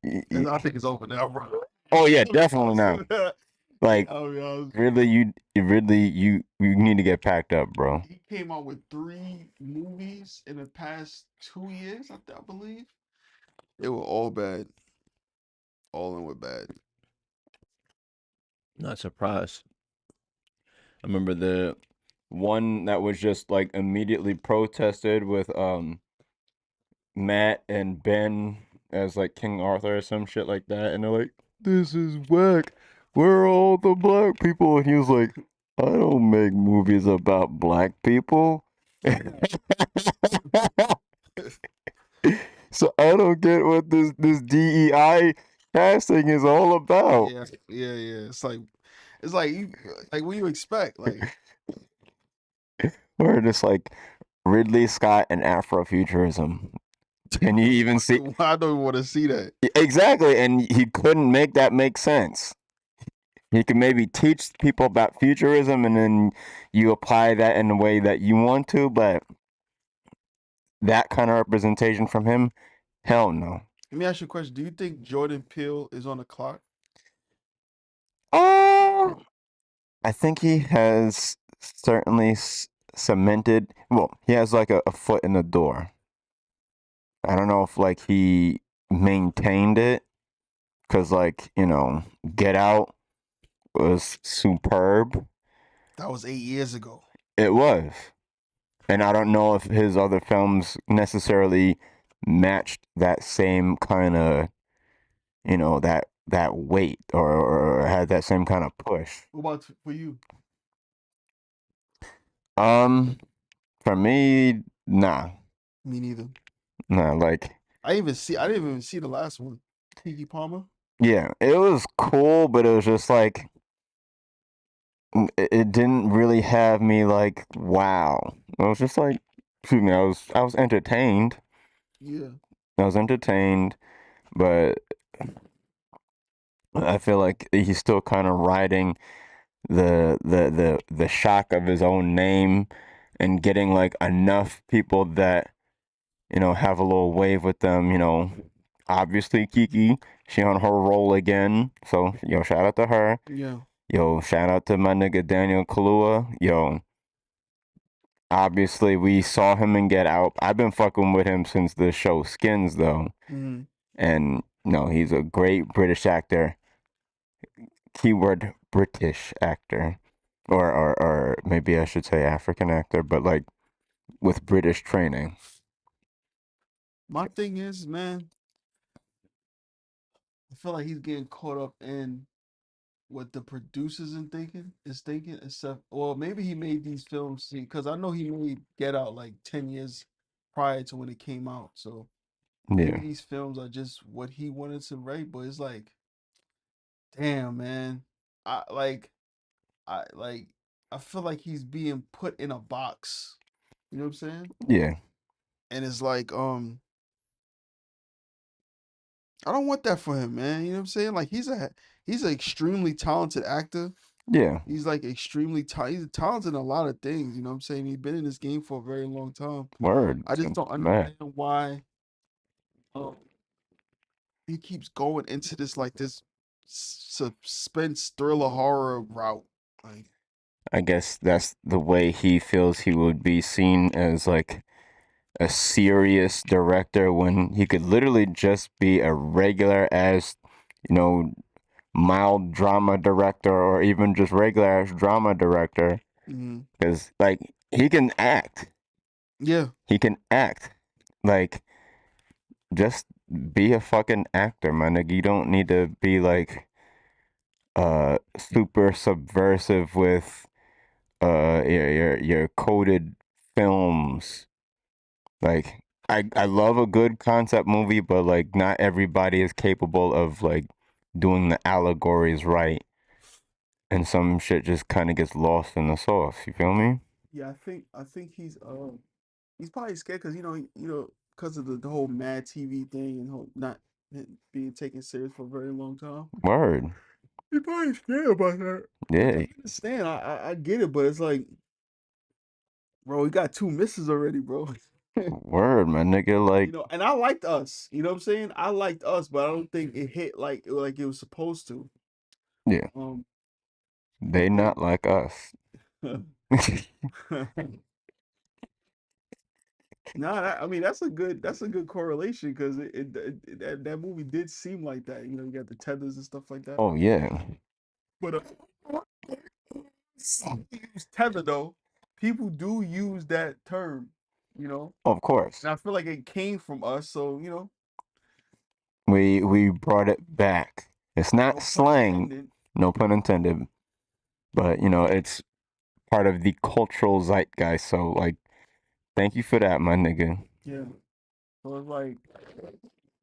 y- y- I think it's over now, bro. oh yeah, I'll be definitely honest. not. Like I'll be honest. Ridley, you need to get packed up, bro. He came out with 3 movies in the past 2 years, I believe. They were all bad. All of them were bad. Not surprised. I remember the one that was just like immediately protested with Matt and Ben as like King Arthur or some shit like that, and they're like, "This is whack. Where are all the black people?" And he was like, "I don't make movies about black people." So I don't get what this DEI casting is all about. Yeah, yeah, yeah. It's like you like what you expect. Like Or just like Ridley Scott and Afrofuturism. Can you even see I don't even want to see that. exactly? And he couldn't make that make sense. He could maybe teach people about futurism, and then you apply that in the way that you want to, but that kind of representation from him, hell no. Let me ask you a question. Do you think Jordan Peele is on the clock? Oh, I think he has certainly cemented. Well, he has like a foot in the door. I don't know if like he maintained it because like Get Out was superb. That was 8 years ago. It was, and I don't know if his other films necessarily matched that same kind of that weight or had that same kind of push. What about for you? Um, for me, nah, Me neither. nah. Like, I didn't even see the last one. Kiki Palmer. yeah, it was cool, but it was just like it didn't really have me like wow. It was just like, excuse me, I was entertained. Yeah. I was entertained, but I feel like he's still kind of riding the shock of his own name and getting like enough people that have a little wave with them. Obviously Kiki, she on her roll again. So shout out to her. Yeah. Shout out to my nigga Daniel Kaluuya. Obviously we saw him in Get Out. I've been fucking with him since the show Skins though, Hmm. and he's a great British actor. Keyword British actor, or maybe I should say African actor, but like with British training. My thing is, man, I feel like he's getting caught up in what the producers and thinking is thinking. Except, well, maybe he made these films because I know he made Get Out like 10 years prior to when it came out. So maybe Yeah, these films are just what he wanted to write. But it's like, damn, man, I like, I like, I feel like he's being put in a box. You know what I'm saying? yeah, And it's like, I don't want that for him, man. You know what I'm saying? Like he's an extremely talented actor. Yeah, He's like he's talented in a lot of things. You know what I'm saying? He's been in this game for a very long time. word, I just don't man. understand why um, he keeps going into this suspense thriller horror route. Like, I guess that's the way he feels he would be seen as like a serious director when he could literally just be a regular as, you know, mild drama director or even just regular as drama director. mhm. Because, like, he can act. Yeah, He can act. Like, just be a fucking actor, man. Like, you don't need to be like super subversive with your coded films. Like I love a good concept movie, but like not everybody is capable of like doing the allegories right, and some shit just kind of gets lost in the sauce. You feel me? yeah. I think he's probably scared because because of the whole Mad TV thing and whole not being taken serious for a very long time. Word. He probably scared about that, which I Yeah. understand. I get it, but it's like, bro, he got two misses already, bro. Word, my nigga. Like, And I liked Us. You know what I'm saying? I liked Us, but I don't think it hit like it was supposed to. yeah, Um, they and not like us. nah, I mean that's a good correlation because that movie did seem like that. You got the tethers and stuff like that. Oh yeah, But use tether though. People do use that term, you know, of course. and I feel like it came from us. So We brought it back. It's not no pun slang, intended. no pun intended, but it's part of the cultural zeitgeist. So like, thank you for that, my nigga. Yeah. So it's like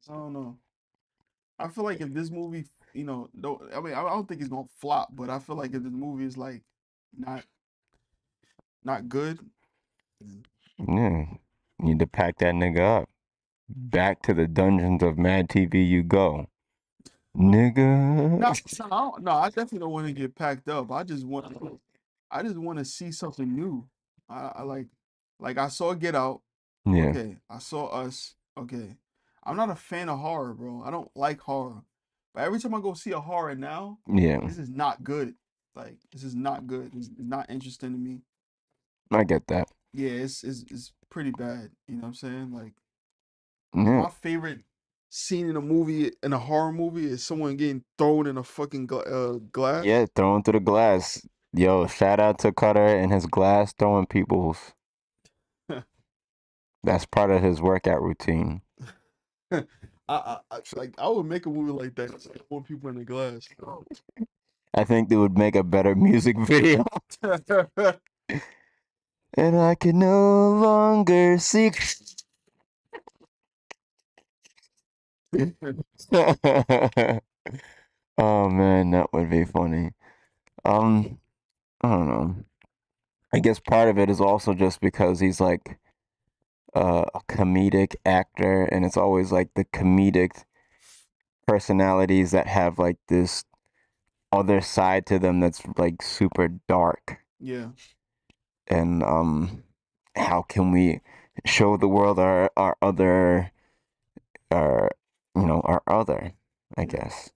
I don't know. I feel like if this movie, don't I mean I don't think it's gonna flop, but I feel like if this movie is like not not good, then Yeah, need to pack that nigga up. Back to the dungeons of Mad TV you go, nigga. no, no, I definitely don't want to get packed up. I just want to see something new. I like I saw Get Out. Yeah, Okay, I saw Us. Okay, I'm not a fan of horror, bro. I don't like horror, but every time I go see a horror now, yeah, this is not good. Like this is not good. It's not interesting to me. I get that. Yeah, it's pretty bad. You know what I'm saying? Like Yeah, my favorite scene in a movie in a horror movie is someone getting thrown in a fucking glass. yeah, throwing through the glass. Yo, shout out to Cutter and his glass throwing peoples. That's part of his workout routine. Like I would make a movie like that. Just throwing people in the glass. I think they would make a better music video. And I can no longer see. Oh man, that would be funny. Um, I don't know. I guess part of it is also just because he's like a comedic actor, and it's always like the comedic personalities that have like this other side to them that's like super dark. Yeah, And how can we show the world our other our our other, I yeah. guess.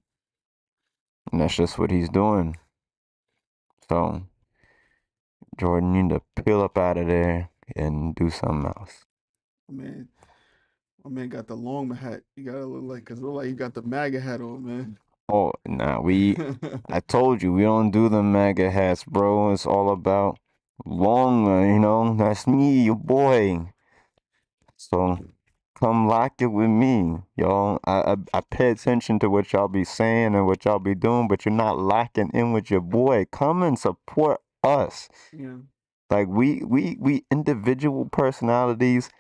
And that's just what he's doing. So Jordan, you need to peel up out of there and do something else. Man, my man got the long hat. You gotta look like, cause look like you got the MAGA hat on, man. Oh, nah, I told you, we don't do the MAGA hats, bro. It's all about long, that's me, your boy. So come lock it with me, y'all. I pay attention to what y'all be saying and what y'all be doing, but you're not locking in with your boy. Come and support us. Yeah, Like we individual personalities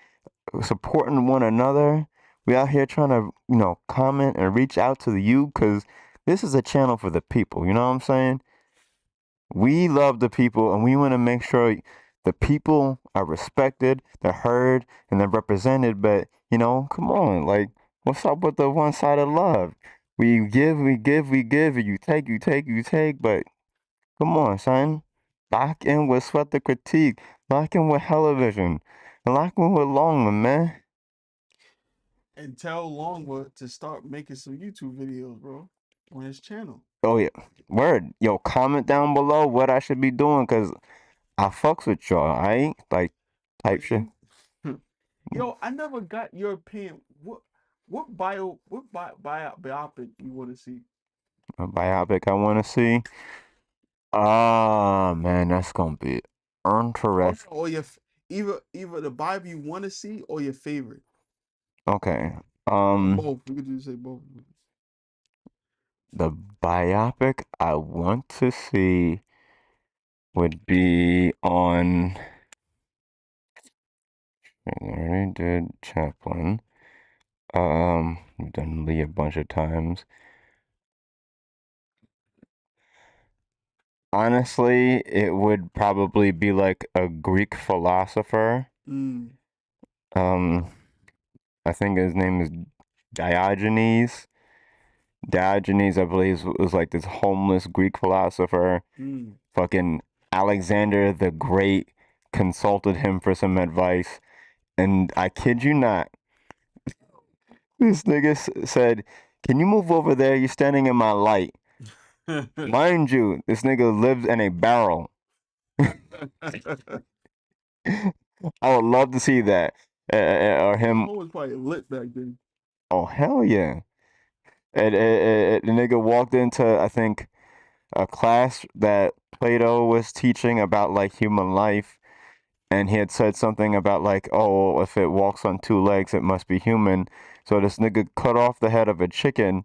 supporting one another. We out here trying to, comment and reach out to you because this is a channel for the people. You know what I'm saying? We love the people and we want to make sure the people are respected, they're heard, and they're represented. But, come on, like, What's up with the one-sided love? We give, we give, we give, and you take, you take, you take. But come on, son. Lock in with Sweat the Critique. Lock in with Television. And lock in with Longman, man. And tell Longwood to start making some YouTube videos, bro, on his channel. Oh yeah. Word. Yo, comment down below what I should be doing, cause I fucks with y'all. I ain't like Oh, type you shit. do? Yo, I never got your opinion. What biopic you want to see? A biopic I wanna see. Ah man, that's gonna be Oh no, interesting. either the Bible you want to see or your favorite, Okay. or Um both. We could just say both. the biopic I want to see would be on I already did Chaplin. We've done Lee a bunch of times. Honestly, it would probably be like a Greek philosopher. Mm, Um, I think his name is Diogenes. Diogenes, I believe, was like this homeless Greek philosopher. mm. Fucking Alexander the Great consulted him for some advice, and I kid you not, this nigga said, "Can you move over there? You're standing in my light." Mind you, this nigga lives in a barrel. I would love to see that. Or The him. hole was probably lit back then. Oh hell yeah! The nigga walked into, I think, a class that Plato was teaching about like human life, and he had said something about like, oh, if it walks on two legs, it must be human. So this nigga cut off the head of a chicken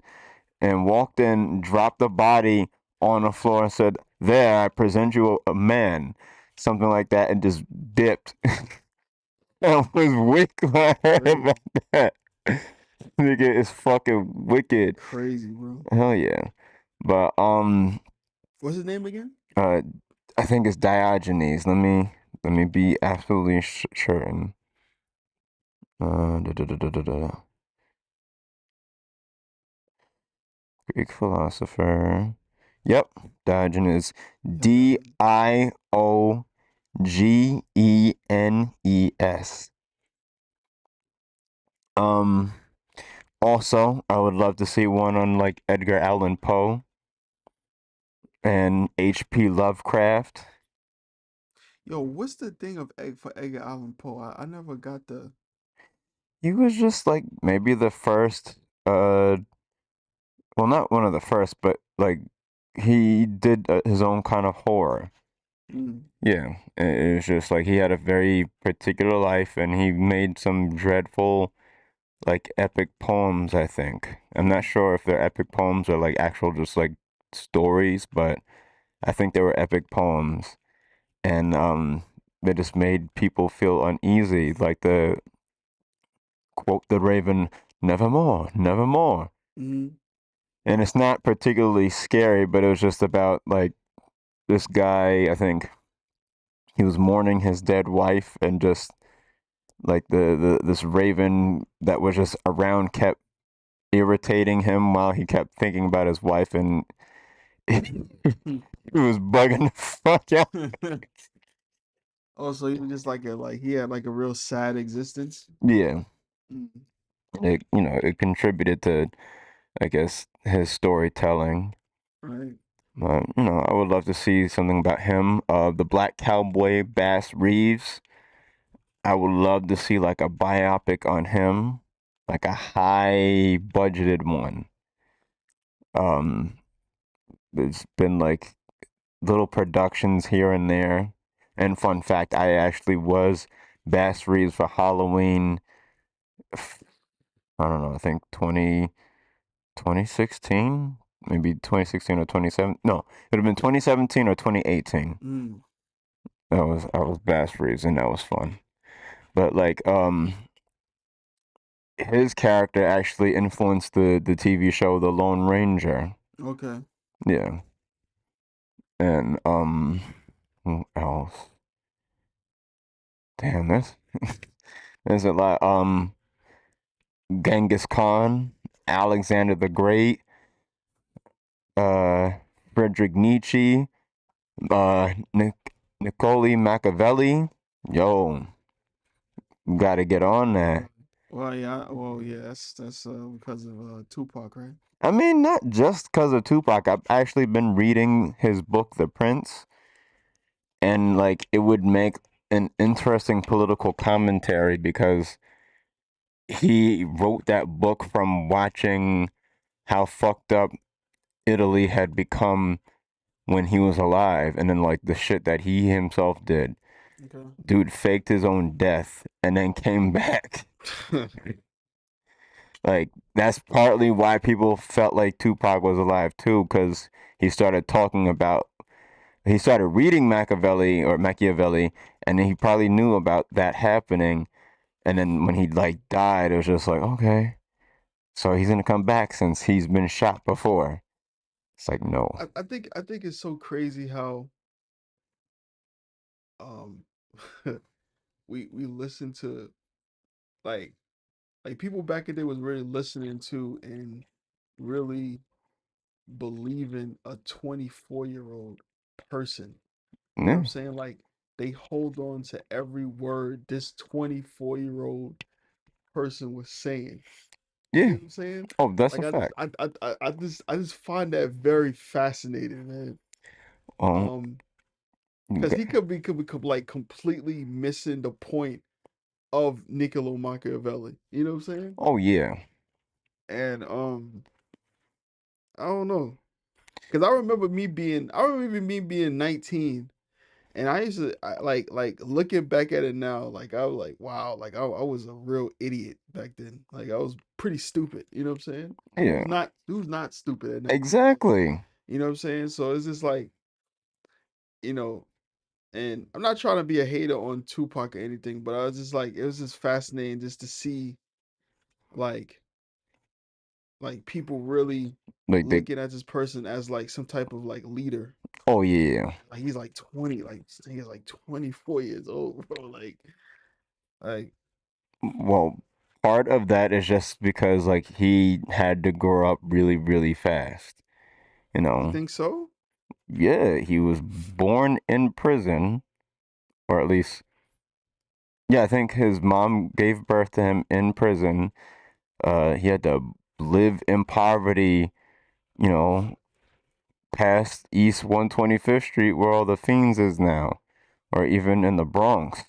and walked in, dropped the body on the floor, and said, "There, I present you a man," something like that, and just dipped. I was wicked when I heard Crazy, about that. Nigga is fucking wicked. crazy, bro. Hell yeah. But What's his name again? uh I think it's Diogenes. Let me be absolutely certain. Da, da, da, da, da, da. Greek philosopher. Yep, Diogenes. Yeah, Diogenes. Um Also, I would love to see one on like Edgar Allan Poe and H.P. Lovecraft. yo, what's the thing of Egg for Edgar Allan Poe? I never got the. He was just like maybe the first, well, not one of the first, but like he did his own kind of horror. Mm, Yeah, it was just like he had a very particular life, and he made some dreadful, like epic poems. I think I'm not mm, sure if they're epic poems or like actual just like stories, but I think they were epic poems, and they just made people feel uneasy, like the quote the Raven, "Nevermore, nevermore." mm, And it's not particularly scary, but it was just about like this guy, I think he was mourning his dead wife, and just like the this raven that was just around kept irritating him while he kept thinking about his wife, and it mm. was bugging the fuck out. Oh, so he was just like he had like a real sad existence. Yeah, Mm, it contributed to, I guess, his storytelling. right. But I would love to see something about him. The Black Cowboy, Bass Reeves. I would love to see like a biopic on him, like a high budgeted one. Um, there's been like little productions here and there. And fun fact, I actually was Bass Reeves for Halloween. I don't know, I think 2016, maybe 2016 or 27. No, it would have been 2017 or 2018. Mm, I was Bass Reeves, and that was fun. But like his character actually influenced the TV show The Lone Ranger. okay. Yeah. And who else? Damn, there's a lot. Genghis Khan, Alexander the Great, uh, Friedrich Nietzsche, Niccoli Machiavelli. Yo, gotta get on that. Well, well, yeah, that's because of Tupac, right? I mean, not just because of Tupac. I've actually been reading his book, The Prince, and like it would make an interesting political commentary because he wrote that book from watching how fucked up Italy had become when he was alive, and then like the shit that he himself did. Dude faked his own death and then came back. Okay. Like that's partly why people felt like Tupac was alive too, because he started talking about he started reading Machiavelli, and then he probably knew about that happening. And then when he like died, it was just like, okay, so he's gonna come back since he's been shot before. It's like no, I think it's so crazy how um we listen to like people back in the day was really listening to and really believing a 24-year-old person. You know what I'm yeah, saying? Like they hold on to every word this 24-year-old person was saying. You yeah. know what I'm saying? Oh, that's Like a I just fact. I just find that very fascinating, man. Um, Um, because he could be like completely missing the point of Niccolo Machiavelli. You know what I'm saying? oh yeah, And I don't know. Cause I remember me being 19, and I used to like looking back at it now, like I was like, wow, like I was a real idiot back then. Like I was pretty stupid. You know what I'm saying? yeah, Who's not stupid at 19? exactly. You know what I'm saying? So it's just like, you know, and I'm not trying to be a hater on Tupac or anything, but I was just like, it was just fascinating just to see like people really Like they, looking at this person as like some type of like leader. oh yeah. Like he's like 20, like he's like 24 years old, bro. Like Well, part of that is just because like he had to grow up really, really fast. You you know, think so? yeah, he was born in prison, or at least, yeah, I think his mom gave birth to him in prison. He had to live in poverty, you know, past East 125th Street where all the fiends is now, or even in the Bronx.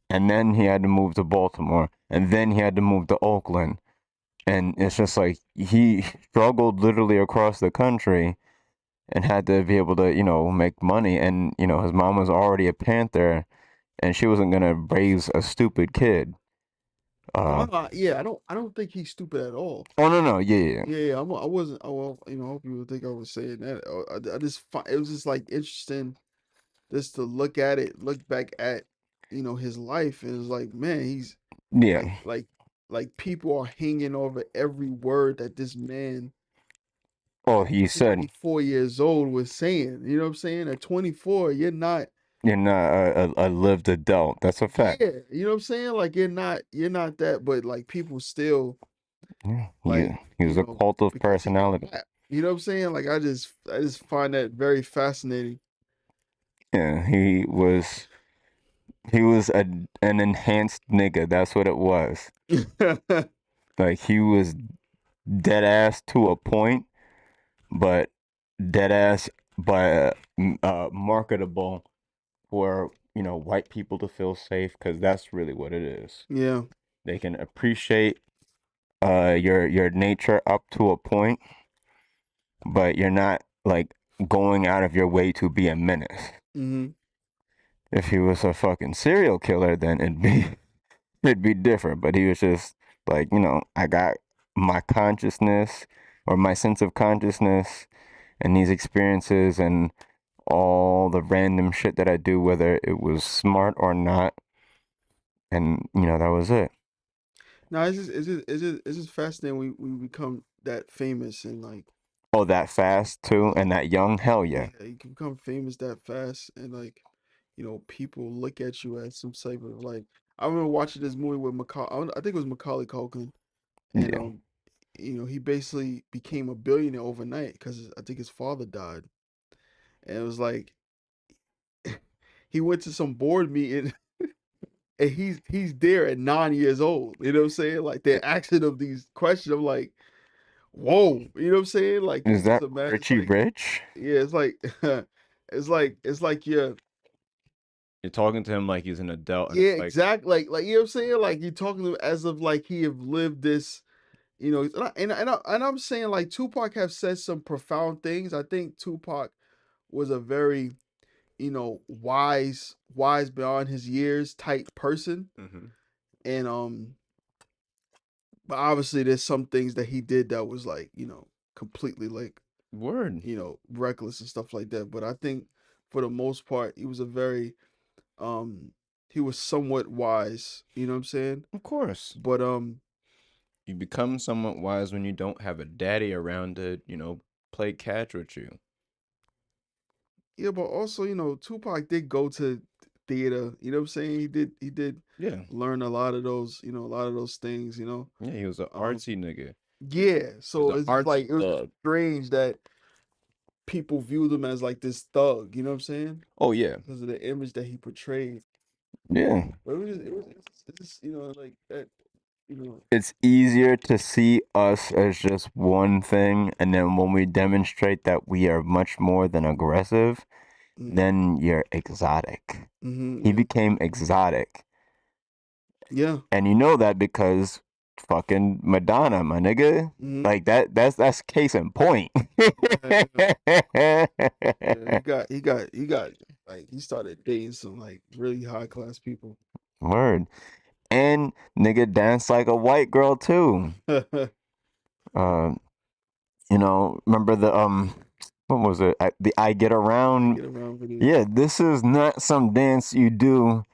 And then he had to move to Baltimore, and then he had to move to Oakland. And it's just like he struggled literally across the country and had to be able to, make money. And, his mom was already a Panther and she wasn't going to raise a stupid kid. No, Uh, yeah, I don't think he's stupid at all. oh, no, no, yeah, yeah. Yeah, yeah, I wasn't. Oh, well, I hope you would think I was saying that. I just find it was just like interesting just to look back at, his life, and it's like, man, he's like, Yeah. people are hanging over every word that this man Oh, at he said, 24 years old was saying. You know what I'm saying? At 24, you're not. you're not a lived adult. That's a fact. Yeah, you know what I'm saying? Like you're not that, but like people still Yeah, like, he was a cult of because he can personality. rap. You know what I'm saying? Like I just find that very fascinating. Yeah, he was an enhanced nigga. That's what it was. Like he was dead ass to a point, but dead ass but marketable for white people to feel safe because that's really what it is. Yeah. They can appreciate your nature up to a point, but you're not like going out of your way to be a menace. Hmm. If he was a fucking serial killer, then it'd be different. But he was just like, I got my consciousness or my sense of consciousness and these experiences and all the random shit that I do, whether it was smart or not. And, that was it. Now it's just fascinating we become that famous and like, Oh, that fast too yeah, and that young? Hell yeah, yeah. you can become famous that fast and like, people look at you as some type of like, I remember watching this movie with I think it was Macaulay Culkin. and Yeah. he basically became a billionaire overnight because I think his father died, and it was like he went to some board meeting and he's there at 9 years old. You know what I'm saying? Like they're asking him these questions. I'm like, whoa. You know what I'm saying? Like Is it's just that imagine Richie like Rich? yeah, it's like it's like You're talking to him like he's an adult, and yeah, it's like, exactly. Like you know what I'm saying? Like you're talking to him as if like he have lived this, and I'm saying like Tupac have said some profound things. I think Tupac was a very, wise beyond his years type person. mhm. And but obviously there's some things that he did that was like, completely like, Word, reckless and stuff like that. But I think for the most part, um he was somewhat wise, you know what I'm saying? of course. But You become somewhat wise when you don't have a daddy around to, play catch with you. yeah, but also, Tupac did go to theater, you know what I'm saying? He did Yeah, learn a lot of those, a lot of those things, yeah. He was an Um artsy nigga. yeah, He was so an it's just artsy like it was thug. strange that people viewed him as like this thug, you know what I'm saying? Oh yeah, Because of the image that he portrayed. Yeah. But it was just, like that, you know. It's easier to see us as just one thing, and then when we demonstrate that we are much more than aggressive, Mm, then you're exotic. He yeah, became exotic. yeah, And you know that because fucking Madonna, my nigga. hmm Like that's case in point. yeah, yeah, yeah. He got like he started dating some like really high class people. Word. And nigga dance like a white girl too. Get Uh, remember the what was it? The I Get Around. around video. Yeah, this is not some dance you do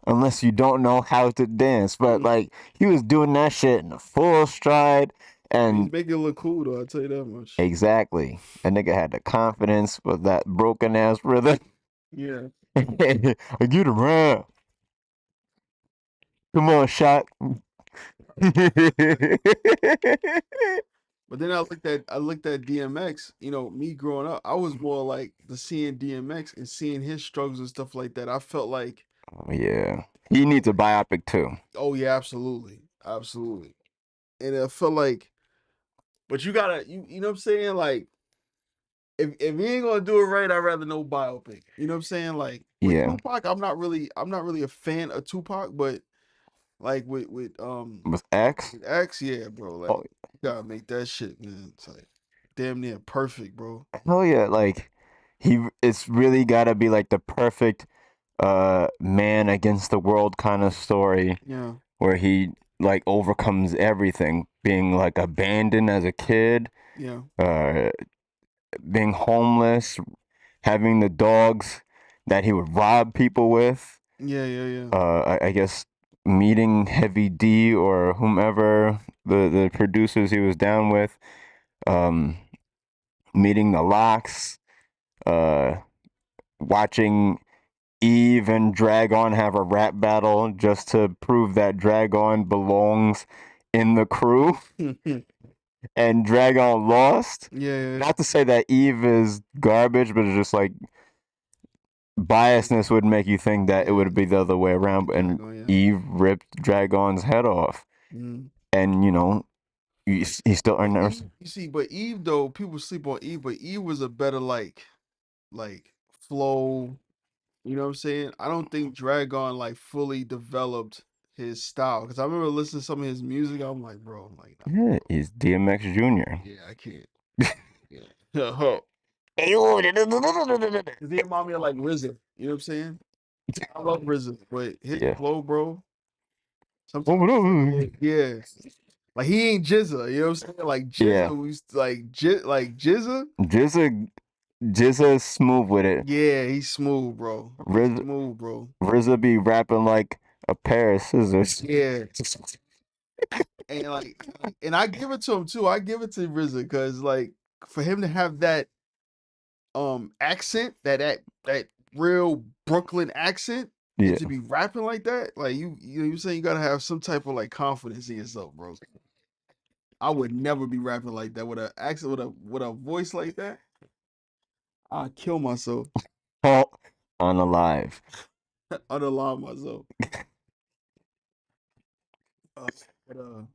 unless you don't know how to dance. But Mhm. like he was doing that shit in a full stride, He's and making it look cool though. I'll tell you that much. exactly, that nigga had the confidence with that broken ass rhythm. Yeah, I get around. Come on, shot. but then I looked at DMX. Me growing up, I was more like the seeing DMX and seeing his struggles and stuff like that. I felt like, Oh, yeah, he needs a biopic too. oh yeah, absolutely, absolutely. And I felt like, but you gotta, you know what I'm saying? Like, if he ain't gonna do it right, I'd rather no biopic. You know what I'm saying? Like with Yeah, Tupac, I'm not really a fan of Tupac, but like with X. with X, yeah, bro. Like Oh, you gotta make that shit, man. It's like damn near perfect, bro. hell yeah! Like it's really gotta be like the perfect man against the world kind of story Yeah, where he like overcomes everything, being like abandoned as a kid, yeah, uh, being homeless, having the dogs that he would rob people with. yeah, yeah, yeah, I guess meeting Heavy D or whomever the producers he was down with, um, meeting the Locks, uh, watching Eve and Dragon have a rap battle just to prove that Dragon belongs in the crew, yeah, and Dragon lost. yeah, Not to say that Eve is garbage, but it's just like biasness would make you think that it yeah. would be the other way It'd be around, and Dragon, yeah. Eve ripped Dragon's head off, Mm. and he still But earned that. Eve, you see, but Eve though people sleep on Eve, but Eve was a better like flow. You know what I'm saying? I don't think Dragon like fully developed his style because I remember listening to some of his music. I'm like, bro, I'm like, nah, Yeah, he's DMX Jr. yeah, I can't. Yeah. Because Ayo. he remind me of like RZA. You know what I'm saying? I love RZA, but his Yeah. flow, bro, sometimes it's like a little, yeah. Like he ain't Jizza, you know what I'm saying? Like Yeah. Jizza, we used to, like Jizza. Jizza is smooth with it. Yeah, he's smooth, bro. He's Riz, smooth, bro. RZA be rapping like a pair of scissors. Yeah, and and I give it to him too. I give it to RZA because like for him to have that accent, that real Brooklyn accent, and Yeah. to be rapping like that, like you saying you gotta have some type of like confidence in yourself, bro. I would never be rapping like that with a accent with a voice like that. I'd kill myself. Oh, unalive. I'd alarm myself. Uh,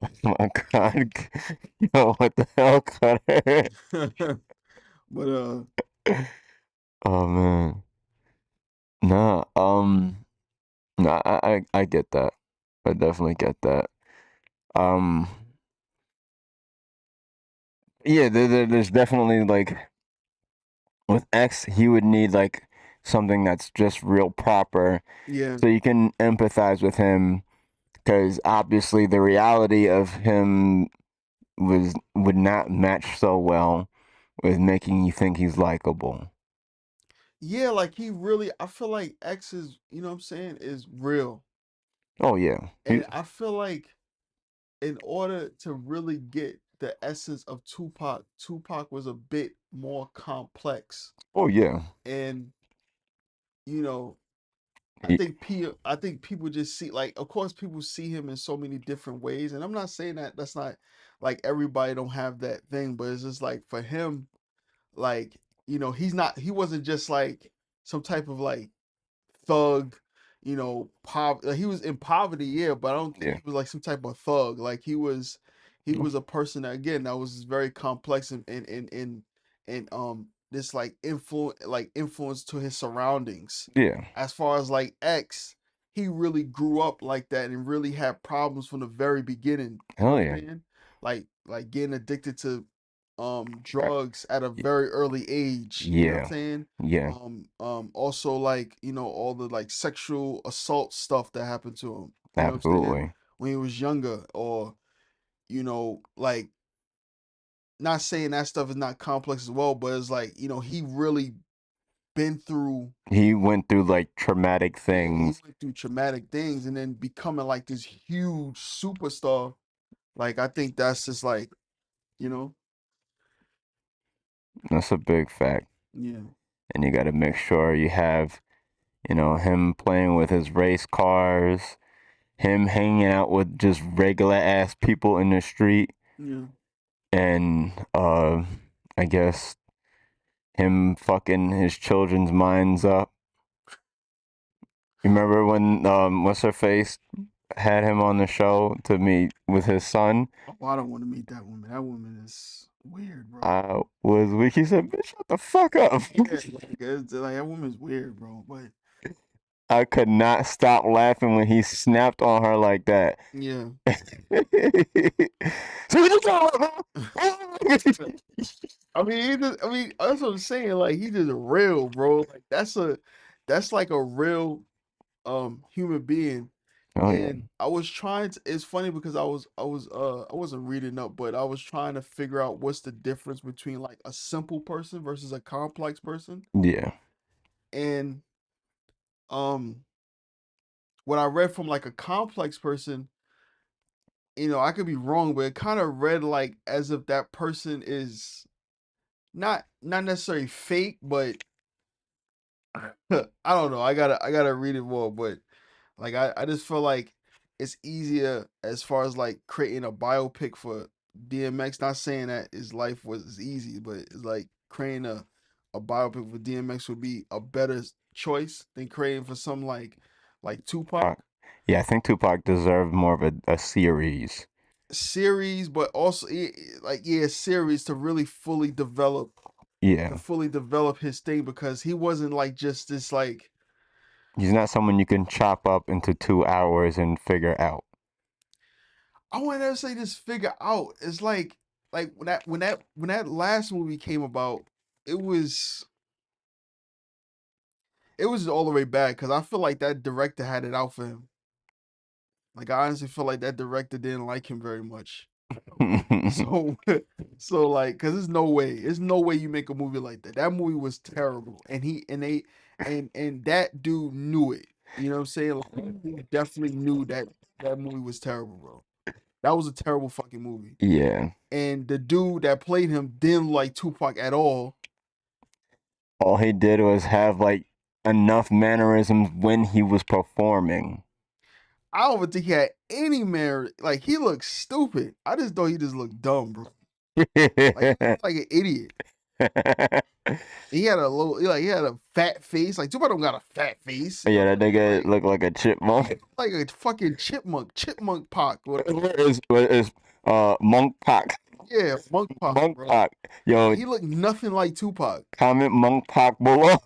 but My God. Yo, what the hell, Cutter? but Oh man. Nah, nah, I get that. I definitely get that. Um, yeah, there's definitely like with X, he would need like something that's just real proper, yeah, so you can empathize with him, because obviously the reality of him would not match so well with making you think he's likable. yeah, like he really. I feel like X is, you know what I'm saying, is real, Oh yeah, and I feel like in order to really get the essence of Tupac, Tupac was a bit more complex, oh yeah, and you know, he, I think people just see, like, of course people see him in so many different ways, and I'm not saying that that's not like everybody don't have that thing, but it's just like for him, like, he wasn't just like some type of like thug, he was in poverty, yeah, but I don't think yeah, he was like some type of thug. Like he was a person that, again, that was very complex and this influence to his surroundings. yeah, As far as like X, he really grew up like that and really had problems from the very beginning. You know hell what yeah, I'm saying? Like getting addicted to Uh, drugs at a y- very early age. You know what I'm yeah, saying? yeah, Also, like, all the like sexual assault stuff that happened to him, you know what I'm saying, absolutely, when he was younger, or like, not saying that stuff is not complex as well, but it's like, he really been through, he went through like traumatic yeah, he things. went through traumatic things and then becoming like this huge superstar. Like, I think that's just like, you know, That's a big fact, yeah, and you got to make sure you have, him playing with his race cars, him hanging out with just regular ass people in the street, yeah. and I guess him fucking his children's minds up. You remember when what's her face had him on the show to meet with his son? Oh, I don't want to meet that woman. That woman is weird, bro. I was weak. He said, "Bitch, shut the fuck up." Yeah, like that woman's weird, bro. But I could not stop laughing when he snapped on her like that. yeah. So what you talking about? I mean, that's what I'm saying. Like, he just real, bro. Like, that's like a real human being. Oh yeah, And I was trying to, it's funny because I wasn't reading up, but I was trying to figure out what's the difference between like a simple person versus a complex person. yeah. And um what I read from like a complex person, I could be wrong, but it kind of read like as if that person is not necessarily fake, but I don't know. I gotta read it more, but like I just feel like it's easier as far as like creating a biopic for DMX. Not saying that his life was easy, but it's like creating a biopic for DMX would be a better choice than creating for some like Tupac Tupac. Yeah, I think Tupac deserved more of a series. series, but also like, yeah, series to really Yeah, fully develop his thing, because he wasn't like just this like, he's not someone you can chop up into 2 hours and figure out. I wouldn't ever say just figure out. It's like when that last movie came about, it was it was all the way bad because I feel like that director had it out for him. Like, I honestly feel like that director didn't like him very much. So so like, because there's no way you make a movie like that. That movie was terrible, and that dude knew it. You know what I'm saying? Like, he definitely knew that movie was terrible, bro. That was a terrible fucking movie. Yeah. And the dude that played him didn't like Tupac at all. All he did was have like enough mannerisms when he was performing. I don't even think he had any merit. Like he looked stupid. I just thought he just looked dumb, bro. Like he looked like an idiot. He had a little, like he had a fat face. Like Tupac don't got a fat face. Yeah, that nigga Like, looked like a chipmunk. like a fucking chipmunk Pac. What is Monk Pac? Yeah, Monk Pac, Monk bro. Pac. Yo, He looked nothing like Tupac. comment Monk Pac below.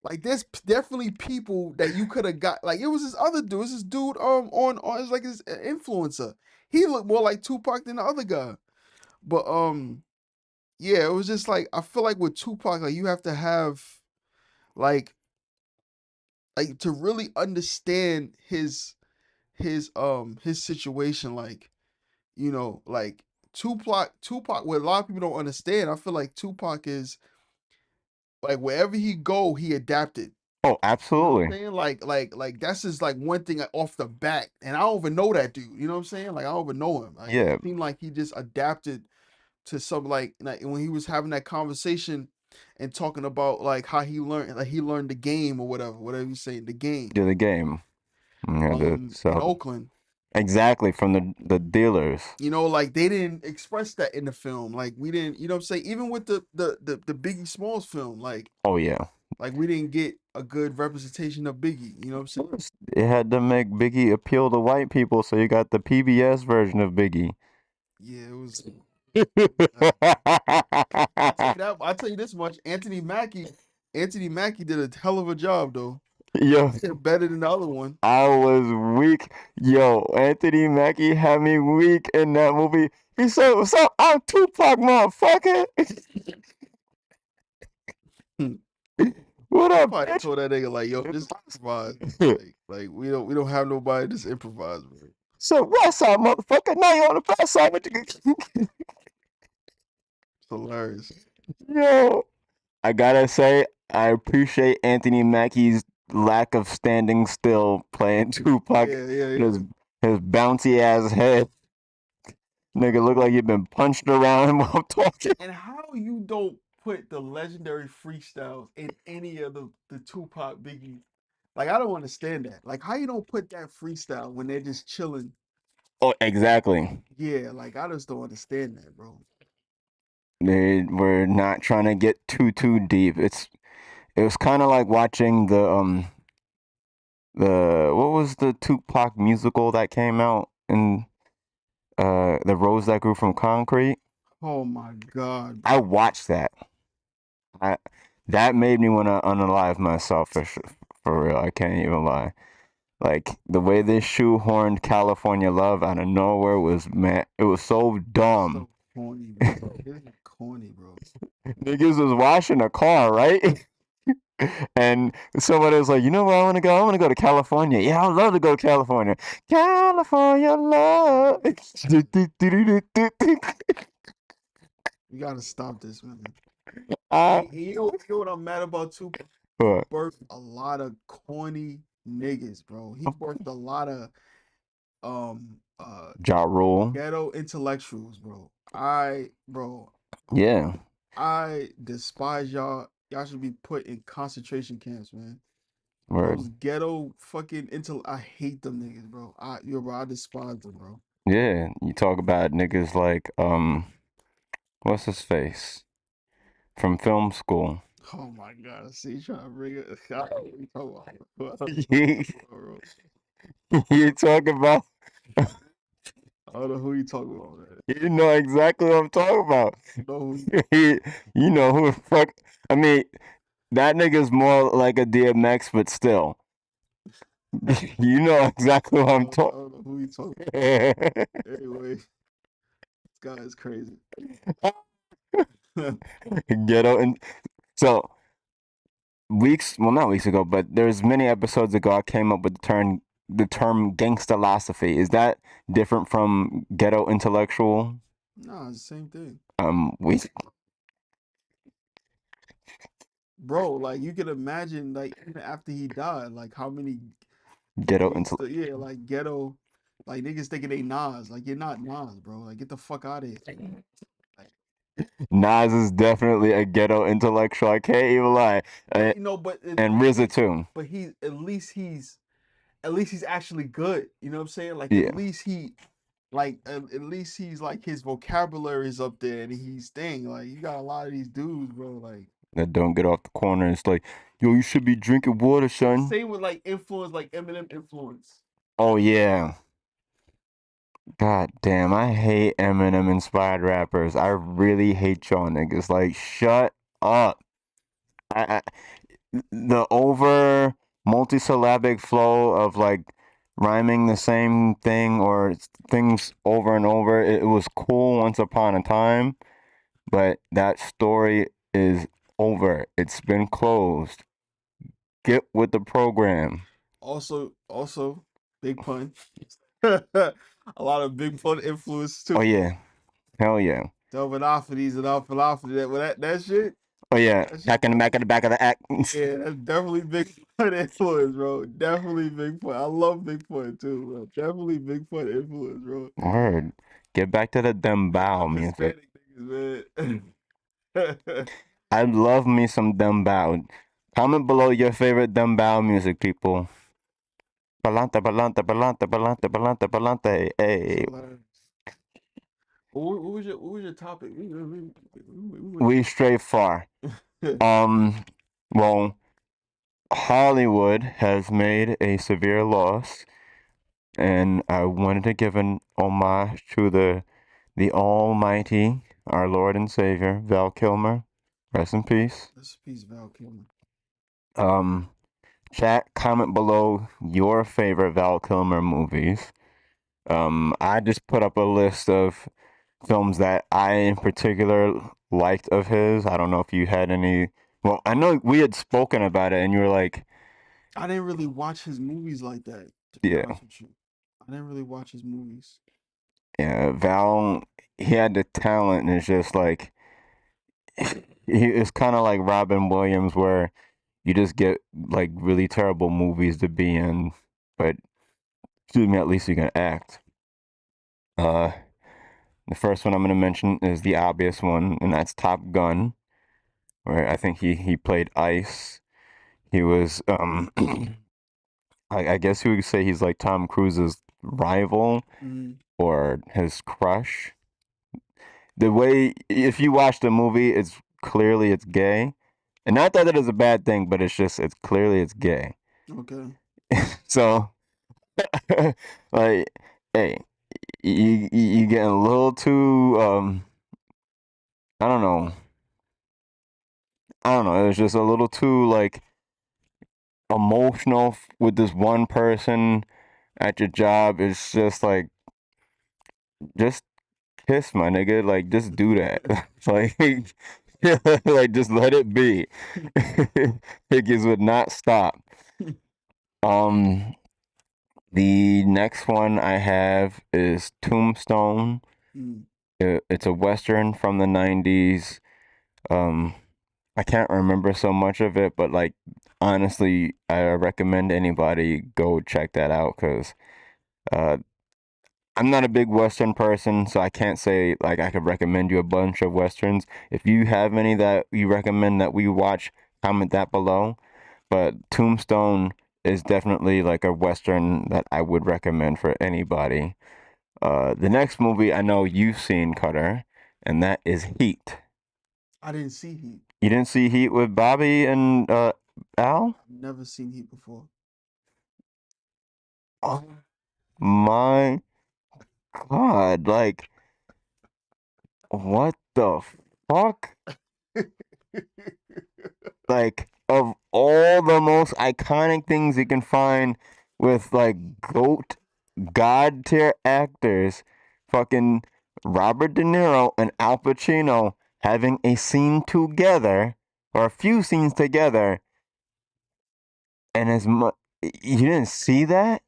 Like there's definitely people that you could have got. Like it was this other dude. It's this dude on it's like his influencer. He looked more like Tupac than the other guy. But yeah, it was just like I feel like with Tupac, like you have to have like to really understand his situation. Like like Tupac. What a lot of people don't understand. I feel like Tupac is like wherever he go, he adapted. Oh, You know what I'm absolutely. saying? Like that's just like one thing off the bat, and I don't even know that dude. You know what I'm saying? Like I don't even know him. Like it Yeah, seemed like he just adapted to some like when he was having that conversation and talking about like how he learned the game or whatever you saying the game. do the game. Yeah, In so Oakland. exactly from the dealers. Like they didn't express that in the film. Like we didn't, you know what I'm saying? Even with the Biggie Smalls film, Oh yeah. like we didn't get a good representation of Biggie. You know what I'm saying? It had to make Biggie appeal to white people, so you got the PBS version of Biggie. Yeah, it was. I'll tell you this much: Anthony Mackie did a hell of a job, though. Yo, Better than the other one. I was weak. Yo, Anthony Mackie had me weak in that movie. He said, "What's up? I'm Tupac, motherfucker." What up, Probably bitch? told that nigga like, "Yo, just improvise." Like we don't have nobody just improvise, bro. So west side, motherfucker. Now you on the west side. What you It's hilarious. Yo, I gotta say, I appreciate Anthony Mackie's lack of standing still playing Tupac. Yeah, yeah, yeah. His bouncy ass head. Nigga look like you've been punched around while talking. And how you don't put the legendary freestyles in any of the Tupac Biggie? Like I don't understand that. Like how you don't put that freestyle when they're just chilling? Oh, exactly. Yeah, like I just don't understand that, bro. They were not trying to get too deep. It was kind of like watching the what was the Tupac musical that came out in the Rose That Grew from Concrete. Oh my god, I bro. watched that. I that made me want to unalive myself for real. I can't even lie. Like the way they shoehorned California Love out of nowhere was man. It was so dumb. So corny, bro. This is corny, bro. Niggas was washing a car, right? And somebody was like, you know where I want to go? I want to go to California. Yeah, I'd love to go to California. California love. We gotta stop this, man. uh, You know what I'm mad about too? He what? birthed a lot of corny niggas, bro. He birthed a lot of um uh Ja Rule. ghetto intellectuals, bro. Bro, Yeah, I despise y'all. Y'all should be put in concentration camps, man. Those word. ghetto fucking I hate them niggas, bro. I despise them, bro. Yeah, you talk about niggas like what's his face from film school. Oh my god, see you trying to bring it. I don't know what you talking about, bro. I don't know you what you talking about, bro. talk about. I don't know who you talking about, man. You know exactly what I'm talking about. I don't know who You know who the fuck. I mean, that nigga's more like a DMX, but still, you know exactly what I'm I talking. don't know who you talking about. Anyway, this guy is crazy. Ghetto and so well, not weeks ago, but there's many episodes ago I came up with the term gangsta-losophy. Is that different from ghetto intellectual? Nah, it's the same thing. We Bro, like you can imagine like even after he died, like how many ghetto gangster, intellectual. yeah, like ghetto, like niggas thinking they Nas. Like you're not Nas, bro. Like get the fuck out of here. Like, Nas is definitely a ghetto intellectual. I can't even lie. but you know, but And RZA too. but he at least he's at least he's actually good. You know what I'm saying? Like Yeah, at least he's like his vocabulary is up there and he's thing. Like you got a lot of these dudes, bro. Like that don't get off the corner. It's like, yo, you should be drinking water, son. same with like influence, like Eminem influence. Oh yeah. God damn, I hate Eminem inspired rappers. I really hate y'all niggas. Like, shut up. I the over multisyllabic flow of like rhyming the same thing or things over and over. It was cool once upon a time, but that story is over. It's been closed. Get with the program. Also, big pun. A lot of big pun influence Oh too. yeah. Hell yeah. Delvinophides and Alphalophides. That shit. Oh yeah. That shit. Back in the back of the act. Yeah, that's definitely big pun influence, bro. Definitely big pun. I love big pun too, bro. Definitely big pun influence, bro. Word. Get back to the Big dembow up music. Hispanic niggas, man. I love me some dembow. Comment below your favorite dembow music, people. Palante, palante, palante, palante, palante, palante. That's Hey, hilarious. What was your topic? we stray far. Well, Hollywood has made a severe loss, and I wanted to give an homage to the Almighty, our Lord and Savior, Val Kilmer. Rest in peace. This piece Val Kilmer. Um, Chat, comment below your favorite Val Kilmer movies. I just put up a list of films that I in particular liked of his. I don't know if you had any. Well, I know we had spoken about it, and you were like, I didn't really watch his movies like that, to be "Yeah, honest with you. I didn't really watch his movies. yeah." Val, he had the talent, and it's just like it's kind of like Robin Williams, where you just get like really terrible movies to be in, but excuse me, at least you can act. Uh, the first one I'm going to mention is the obvious one, and that's Top Gun, where I think he played Ice. He was I guess you would say he's like Tom Cruise's rival Mm, or his crush. The way if you watch the movie, it's clearly it's gay, and not that it is a bad thing, but it's just it's clearly it's gay. okay. So like, hey, you getting a little too I don't know. I don't know. It was just a little too like emotional with this one person at your job. It's just like just kiss my nigga. Like just do that. Like like just let it be. Hickeys would not stop. Um the next one I have is Tombstone. Mm, It's a western from the 90s. Um I can't remember so much of it, but like honestly, I recommend anybody go check that out because uh, I'm not a big Western person, so I can't say like I could recommend you a bunch of Westerns. If you have any that you recommend that we watch, comment that below. But Tombstone is definitely like a Western that I would recommend for anybody. The next movie I know you've seen, Cutter, and that is Heat. I didn't see Heat. You didn't see Heat with Bobby and Al? I've never seen Heat before. Oh my God. Like, what the fuck? Like, of all the most iconic things you can find with like GOAT god tier actors, fucking Robert De Niro and Al Pacino having a scene together or a few scenes together, and as much you didn't see that?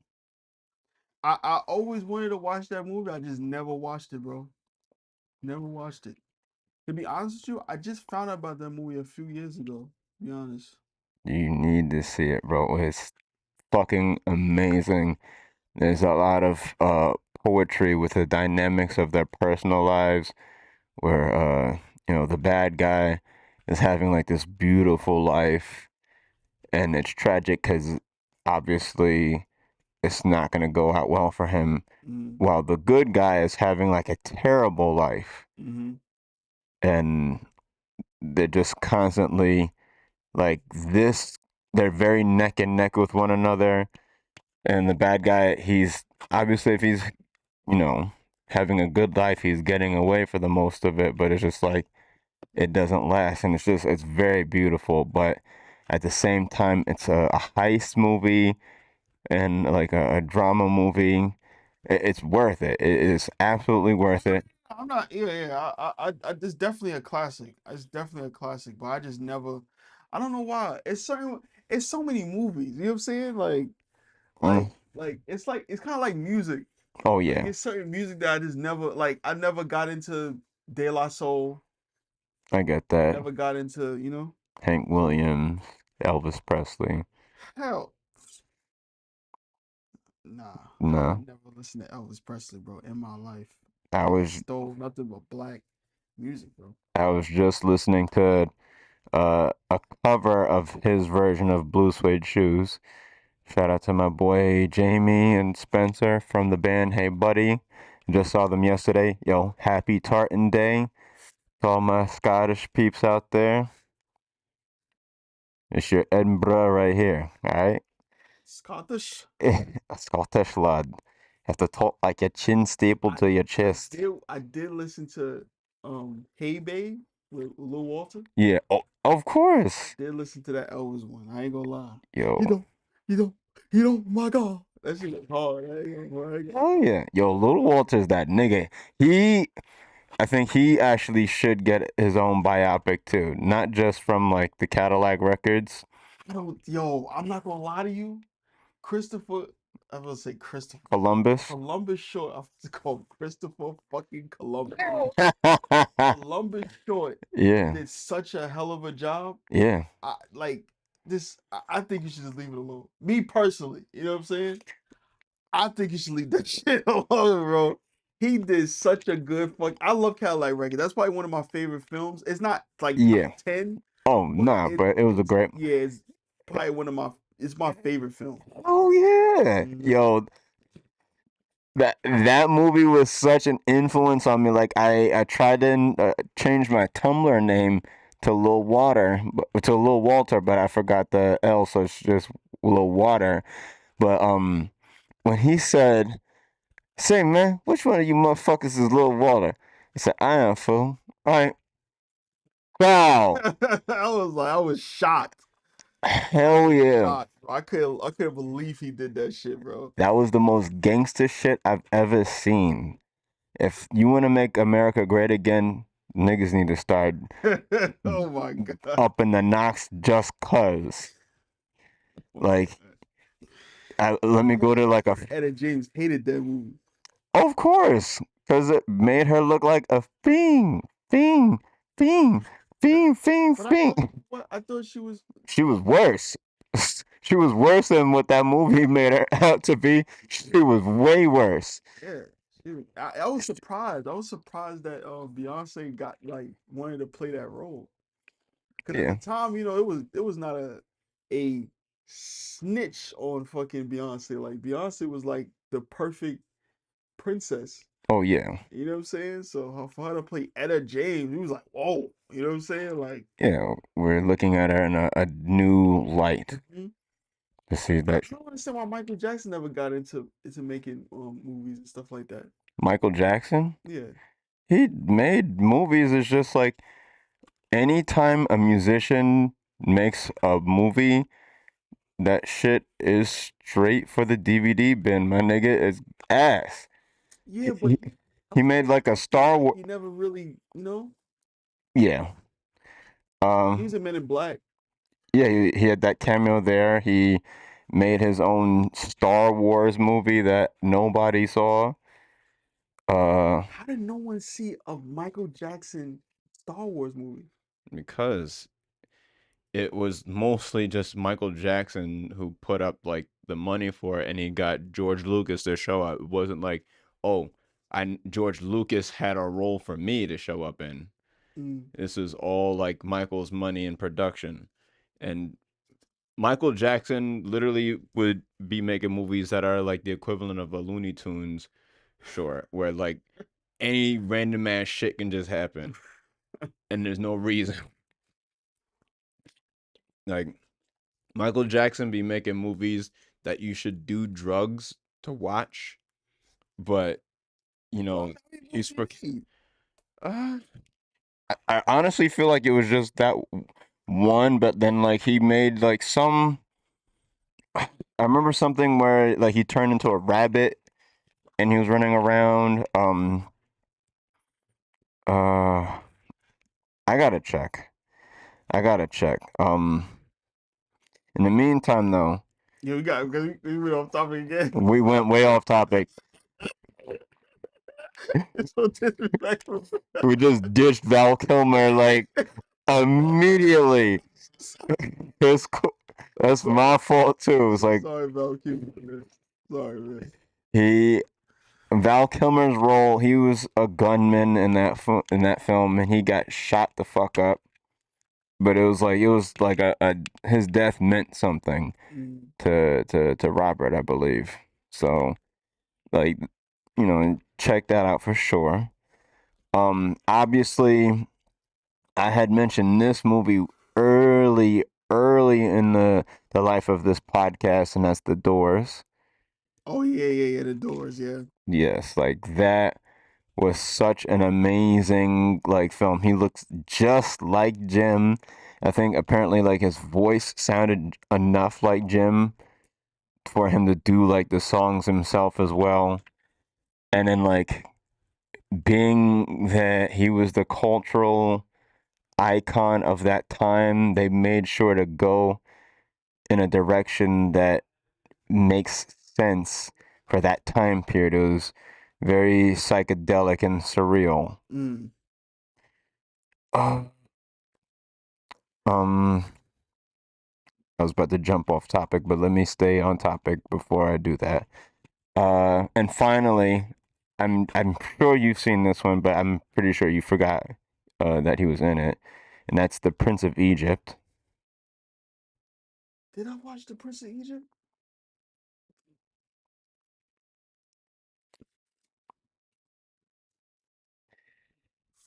I always wanted to watch that movie. I just never watched it, bro. Never watched it. To be honest with you, I just found out about that movie a few years ago. To be honest. You need to see it, bro. It's fucking amazing. There's a lot of poetry with the dynamics of their personal lives where the bad guy is having like this beautiful life and it's tragic cuz obviously it's not gonna go out well for him. Mm-hmm. While the good guy is having like a terrible life, Mm-hmm. and they're just constantly like this. They're very neck and neck with one another, and the bad guy, he's obviously if he's you know having a good life, he's getting away for the most of it, but it's just like it doesn't last, and it's very beautiful, but at the same time it's a heist movie and like a drama movie. It's worth it. It is absolutely worth it. I'm not. Yeah, yeah. It's definitely a classic. It's definitely a classic. But I just never. I don't know why. It's certain. It's so many movies. You know what I'm saying? Mm. Like it's kind of like music. Oh Like yeah, it's certain music that I just never like. I never got into De La Soul. I get that. Never got into. Hank Williams, Elvis Presley. Hell, nah. I No, never listened to Elvis Presley, bro, in my life. I Elvis was stole nothing but black music, bro. I was just listening to a cover of his version of Blue Suede Shoes. Shout out to my boy Jamie and Spencer from the band Hey Buddy. Just saw them yesterday. Yo, happy Tartan Day to all my Scottish peeps out there. It's your Edinburgh right here, alright? Scottish. A Scottish lad. Have to talk like your chin stapled I to your I chest. did I did listen to Hey Babe with Lil Walter. Yeah, oh, of course. Did listen to that Elvis one. I ain't gonna lie. Yo, You know, you know, my God. That shit was hard. I ain't gonna lie. oh yeah. Yo, Little Walter's that nigga. I think he actually should get his own biopic too. Not just from like the Cadillac records. I'm not gonna lie to you. Christopher, I'm gonna say Christopher. Columbus. Columbus Short. I was called Christopher fucking Columbus. Columbus Short Yeah, did such a hell of a job. yeah, Like this. I think you should just leave it alone. Me personally, you know what I'm saying? I think you should leave that shit alone, bro. He did such a good fuck. I love Cadillac Records. That's probably one of my favorite films. It's not like yeah. top 10, Oh but nah, but it was a it's great. yeah, it's probably one of my it's my favorite film. Oh yeah, Mhm. yo, that movie was such an influence on me. Like I tried to change my Tumblr name to Lil Walter, but I forgot the L, so it's just Lil Water. But when he said, "Say man, which one of you motherfuckers is Lil Walter?" He said, "I am fool." All right, wow, I was shocked. I hell was yeah. shocked. I couldn't believe he did that shit, bro. That was the most gangster shit I've ever seen. If you want to make America great again, niggas need to start Oh my god. up in the knocks just cause. Oh, Like, man. let me go to like a. Etta James hated that movie. Of course, because it made her look like a fiend, fiend, fiend, fiend, fiend, But I thought fiend. I thought she was She was worse. She was worse than what that movie made her out to be. She was way worse. yeah. I was surprised. I was surprised that Beyonce got like wanted to play that role. Because at the Yeah. time, it was not a snitch on fucking Beyonce. Like Beyonce was like the perfect princess. Oh yeah. You know what I'm saying? So for her to play Etta James, he was like, whoa. You know what I'm saying? Like, Yeah. We're looking at her in a new light mhm. to see I that don't understand why Michael Jackson never got into making movies and stuff like that. Michael Jackson, Yeah. he made movies. It's just like anytime a musician makes a movie, that shit is straight for the DVD bin. My nigga is ass. Yeah, He, but he, he made like a Star Wars. he never really, Yeah. he was a Men in Black. Yeah, he had that cameo there. He made his own Star Wars movie that nobody saw. Uh, How did no one see a Michael Jackson Star Wars movie? because it was mostly just Michael Jackson who put up like the money for it, and he got George Lucas to show up. It wasn't like, oh, I George Lucas had a role for me to show up in. Mm. This is all like Michael's money in production, and Michael Jackson literally would be making movies that are like the equivalent of a Looney Tunes short, where like any random ass shit can just happen, and there's no reason. Like Michael Jackson be making movies that you should do drugs to watch, but you Well, know how many he's for. movies he made? Uh, I honestly feel like it was just that one, but then like he made like some. I remember something where like he turned into a rabbit and he was running around. Uh, I gotta check. I gotta check. In the meantime, though, Yeah, we went off topic again. we went way off topic. It's so disrespectful. We just ditched Val Kilmer like immediately. It's cool. That's my fault too. It's like Sorry, Val Kilmer. Man. Sorry, man. he Val Kilmer's role. He was a gunman in in that film, and he got shot the fuck up. But it was like a his death meant something Mm. to Robert, I believe. So like check that out for sure. Obviously, I had mentioned this movie early in the life of this podcast, and that's The Doors. Oh yeah. The Doors, yeah. Yes, like that was such an amazing like film. He looks just like Jim. I think apparently like his voice sounded enough like Jim for him to do like the songs himself as well. And then like being that he was the cultural icon of that time, they made sure to go in a direction that makes sense for that time period. It was very psychedelic and surreal. Mm. Uh, um, I was about to jump off topic, but let me stay on topic before I do that. And finally, I'm sure you've seen this one, but I'm pretty sure you forgot that he was in it, and that's the Prince of Egypt. Did I watch The Prince of Egypt?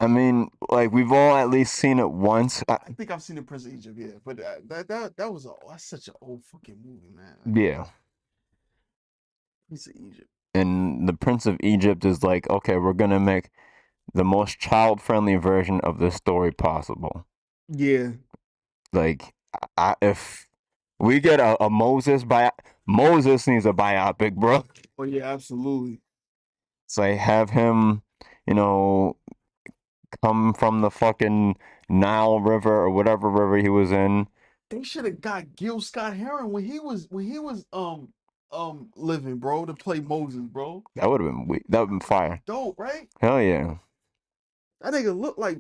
I mean, like we've all at least seen it once. I think I've seen The Prince of Egypt, yeah. But that was that's such an old fucking movie, man. Like, Yeah, Prince of Egypt. and the Prince of Egypt is like, okay, we're gonna make the most child-friendly version of this story possible. Yeah. Like, if we get a Moses needs a biopic, bro. Oh yeah, absolutely. It's like have him, you know, come from the fucking Nile River or whatever river he was in. They should have got Gil Scott Heron when he was living, bro, to play Moses, bro. That would have been that would have been fire. Dope, right? Hell yeah. That nigga look like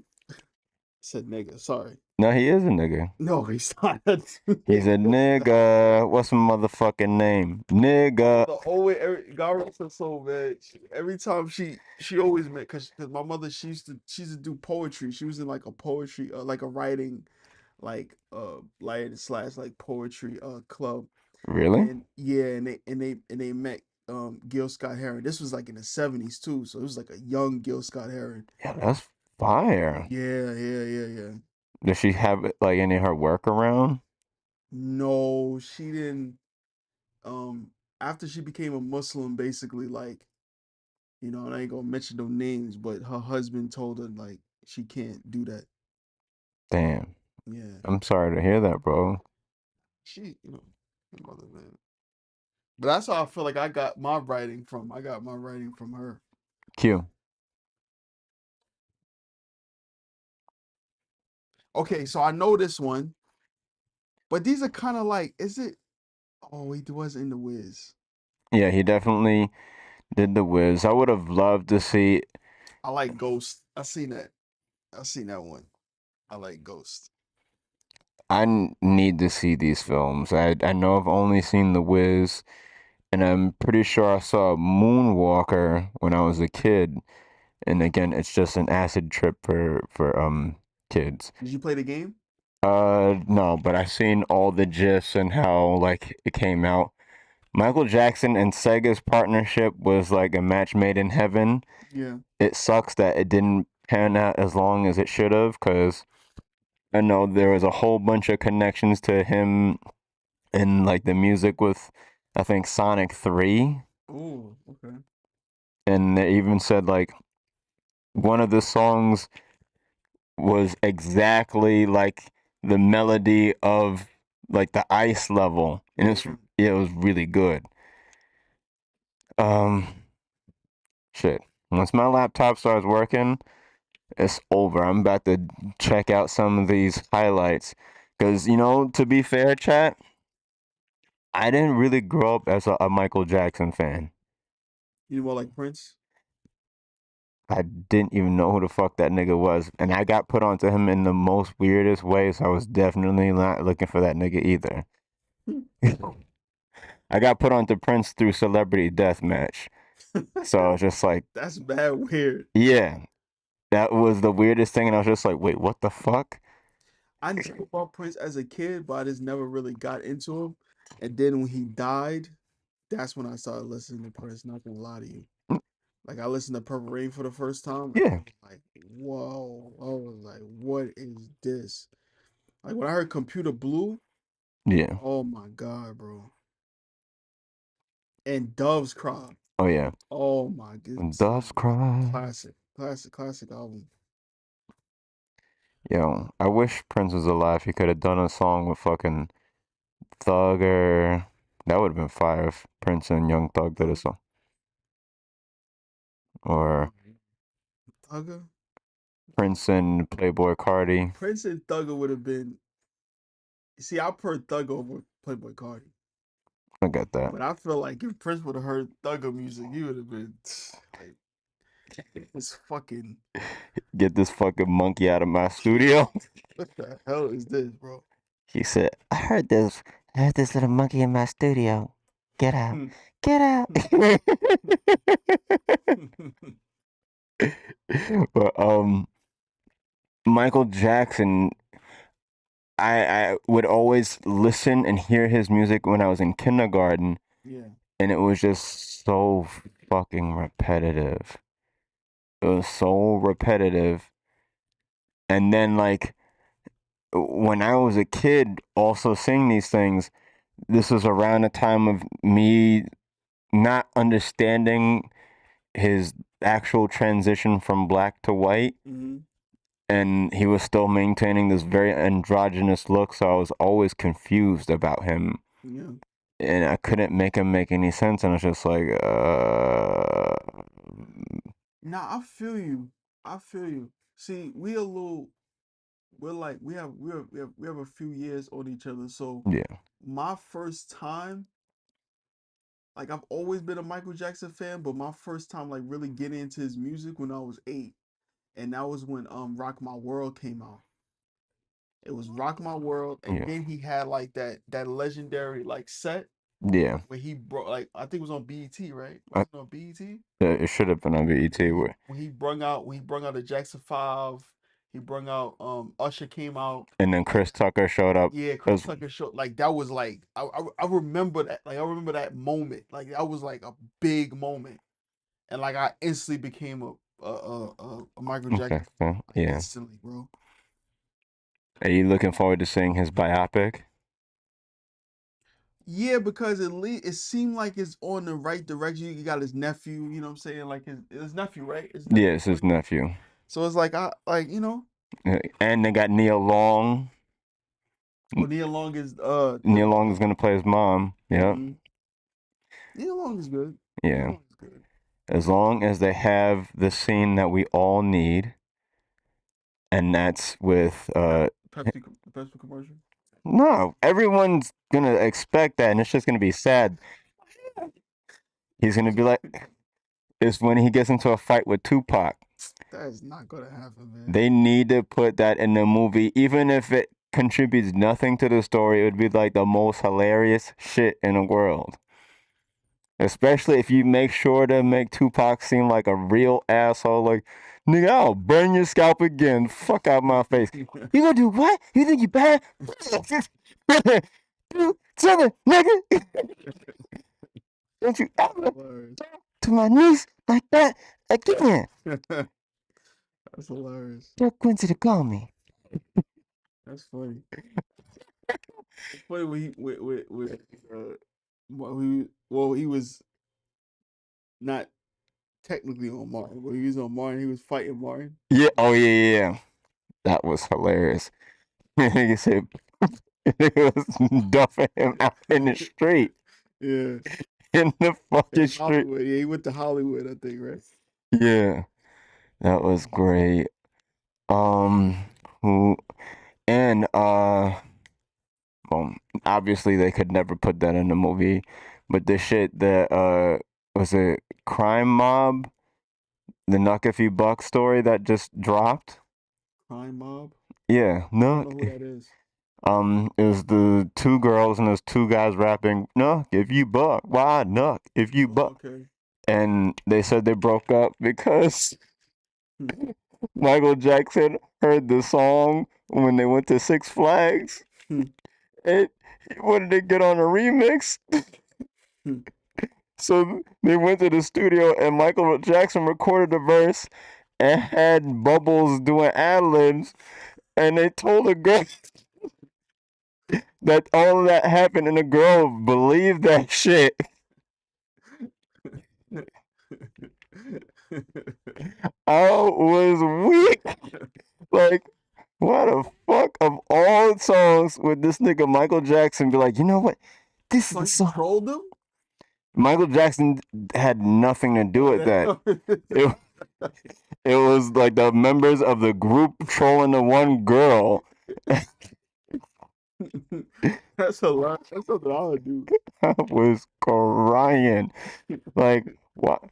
said nigga, sorry. No, he is a nigga. No, he's not. He's a nigga. What's my motherfucking name? Nigga. The always God rest her soul, man. Every time she always meant because my mother she used to do poetry. She was in like a poetry like a writing writing slash like poetry club. Really? And yeah, and they met Gil Scott Heron. This was like in the 70s too, so it was like a young Gil Scott Heron. Yeah, that's fire. Yeah. Does she have like any of her work around? No, she didn't. Um, after she became a Muslim, basically, like and I ain't gonna mention no names, but her husband told her like she can't do that. Damn. Yeah, I'm sorry to hear that, bro. she, her mother, man. But that's how I feel like I got my writing from. I got my writing from her. Q. Okay, so I know this one, but these are kind of like, is it? Oh, he was in the Wiz. Yeah, he definitely did the whiz. I would have loved to see. I like Ghost. I seen that. I seen that one. I like Ghost. Need to see these films. I know I've only seen The Wiz, and I'm pretty sure I saw Moonwalker when I was a kid. And again, it's just an acid trip for kids. Did you play the game? No, but I seen all the gifs and how like it came out. Michael Jackson and Sega's partnership was like a match made in heaven. Yeah. It sucks that it didn't pan out as long as it should have, because I know there was a whole bunch of connections to him in like the music with, I think, Sonic 3. Oh, okay. And they even said like one of the songs was exactly like the melody of like the ice level, and Yeah. it was really good. Um, shit. Once my laptop starts working, it's over. I'm about to check out some of these highlights, because to be fair, chat, I didn't really grow up as a Michael Jackson fan. You more like Prince? I didn't even know who the fuck that nigga was, and I got put onto him in the most weirdest way. So I was definitely not looking for that nigga either. I got put onto Prince through Celebrity Deathmatch. So it's just like, That's bad weird. yeah, that was the weirdest thing. And I was just like, wait, what the fuck? I knew about Prince as a kid, but I just never really got into him. And then when he died, that's when I started listening to Prince. Not gonna lie to you. Like I listened to Purple Rain for the first time, and I Yeah, was like, "Whoa!" I was like, "What is this?" Like when I heard Computer Blue, yeah. oh my god, bro! And Dove's Cry, Oh, yeah. oh my When goodness, doves cry. classic, classic, classic album. Yo, I wish Prince was alive. He could have done a song with fucking Thugger. That would have been fire if Prince and Young Thug did a song. Or Thugger, Prince and Playboy Cardi. Prince and Thugger would have been. See, I prefer Thugger over Playboy Cardi, I get that. but I feel like if Prince would have heard Thugger music, he would have been like, "This fucking Get this fucking monkey out of my studio. what the hell is this, bro?" He said, I heard this little monkey in my studio. Get out. Get out. But Michael Jackson, I would always listen and hear his music when I was in kindergarten, Yeah. and it was just so fucking repetitive. It was so repetitive. And then like when I was a kid also seeing these things, this was around the time of me not understanding his actual transition from black to white, Mm-hmm. and he was still maintaining this very androgynous look, so I was always confused about him, Yeah. and I couldn't make him make any sense, and I was just like, Nah, I feel you. I feel you. See, we're like we have a few years on each other. So yeah, my first time, like I've always been a Michael Jackson fan, but my first time like really getting into his music when I was 8. And that was when Rock My World came out. It was Rock My World, and yeah, then he had like that legendary like set yeah. where he brought like I think it was on BET, right? Was I, it on BET? it should have been on BET. Where, When he brung out the Jackson 5, he brung out Usher came out. and then Chris Tucker showed up. Yeah, It Chris was Tucker show like that was like I remember that, like I remember that moment, like that was like a big moment, and like I instantly became a Michael okay. Jackson So, like yeah. instantly, bro. Are you looking forward to seeing his biopic? Yeah, because it seemed like it's on the right direction. You got his nephew, you know what I'm saying, like his nephew, right? His nephew Yes, his playing. nephew. So it's like I like And they got Neil Long. Neil Long is the Neil Long is gonna play his mom. Yep. mm, Neil Long is good. Neil Yeah. Long is good. As long as they have the scene that we all need, and that's with Pepsi commercial. no, everyone's gonna expect that, and it's just gonna be sad. He's gonna be like, it's when he gets into a fight with Tupac. That is not gonna happen, man. They need to put that in the movie, even if it contributes nothing to the story. It would be like the most hilarious shit in the world. Especially if you make sure to make Tupac seem like a real asshole. Like, Nigga, I'll burn your scalp again. Fuck out my face. You gonna do what? You think you bad? Do something, nigga. Don't you ever Hilarious. talk to my niece like that again. That's hilarious. Tell Quincy to call me. That's funny. It's funny when he with he was not technically on Martin, but he was on Martin. He was fighting Martin. Yeah, oh yeah. That was hilarious. Nigga said, nigga was duffing him out in the street. Yeah, In the fucking in street. Hollywood. Yeah, he went to Hollywood, I think, right? Yeah, that was great. Who and well, obviously they could never put that in the movie, but the shit that was it Crime Mob, the Nuck If You Buck story that just dropped. Crime Mob. Yeah, I don't Nuck. know who that is. It was the two girls and there's two guys rapping. Nuck if you buck, why Nuck if you Oh, buck? okay. And they said they broke up because Michael Jackson heard the song when they went to Six Flags. And he wanted to get on a remix. So they went to the studio and Michael Jackson recorded a verse and had Bubbles doing ad libs. And they told the girl that all of that happened and the girl believed that shit. I was weak. Like, why the fuck of all songs would this nigga Michael Jackson be like, you know what? This is So the he song. trolled him? Michael Jackson had nothing to do with that. It, it was like the members of the group trolling the one girl. That's hilarious. That's something I would do. I was crying. Like, what?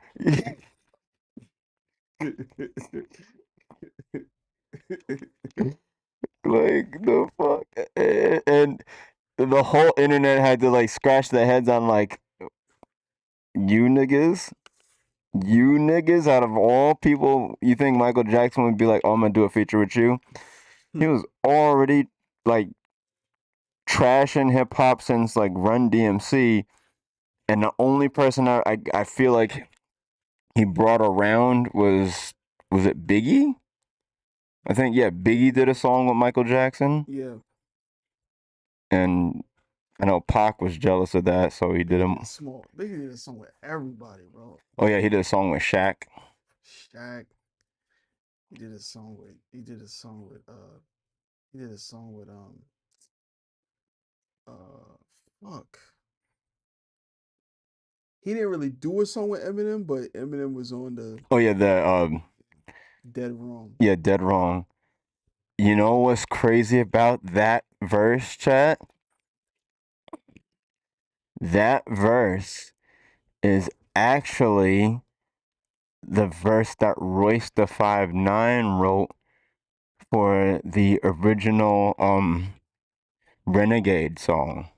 Like, the fuck? And the whole internet had to, like, scratch their heads on, like, you niggas? You niggas, out of all people, you think Michael Jackson would be like, oh, I'm gonna do a feature with you? He was already, like, trashing hip hop since, like, Run DMC. And the only person I feel like he brought around was it Biggie? I think, yeah, Biggie did a song with Michael Jackson. Yeah. And I know Pac was jealous of that, so he did him. Small. Biggie did a song with everybody, bro. Oh yeah, he did a song with Shaq. Shaq. He did a song with. He did a song with. He did a song with. Fuck. He didn't really do a song with Eminem, but Eminem was on the Oh yeah, Dead Wrong. yeah, Dead Wrong. You know what's crazy about that verse, chat? That verse is actually the verse that Royce the 5'9" wrote for the original Renegade song.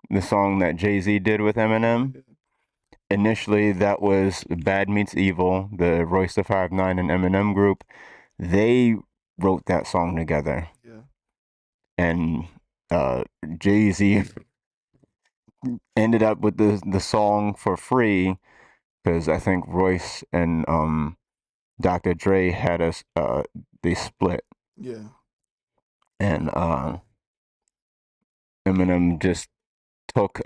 The song that Jay-Z did with Eminem. Yeah. Initially, that was Bad Meets Evil, the Royce the 5'9" and Eminem group. They wrote that song together. Yeah. And Jay-Z ended up with the song for free because I think Royce and Dr. Dre had us they split. Yeah. And Eminem just took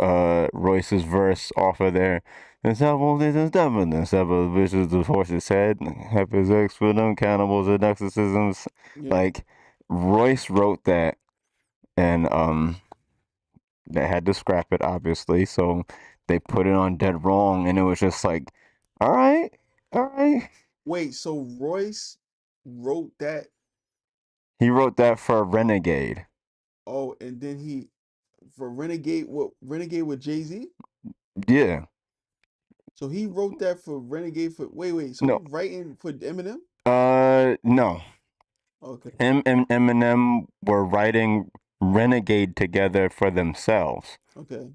Royce's verse off of there. And several this is devil, several vicious the horse's head, have his ex for them cannibals and exorcisms. Yeah. Like Royce wrote that, and they had to scrap it obviously, so they put it on Dead Wrong, and it was just like, all right, all right. Wait, so Royce wrote that? He wrote that for Renegade. Oh, and then he for Renegade. What Renegade with Jay-Z? Yeah. So he wrote that for Renegade for. Wait. So he No. writing for Eminem? No. Okay. Him and Eminem were writing Renegade together for themselves. Okay.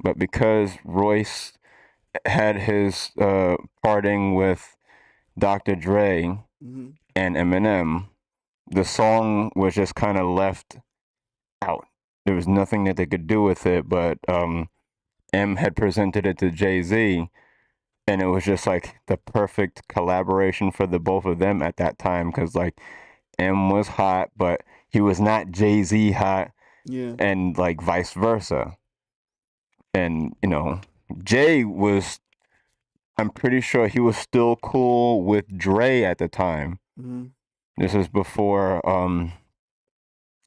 But because Royce had his parting with Dr. Dre, Mm-hmm. and Eminem, the song was just kind of left out. There was nothing that they could do with it, but M had presented it to Jay-Z, and it was just like the perfect collaboration for the both of them at that time because like M was hot, but he was not Jay-Z hot, Yeah. and like vice versa. And Jay was, I'm pretty sure he was still cool with Dre at the time. Mm-hmm. This is before,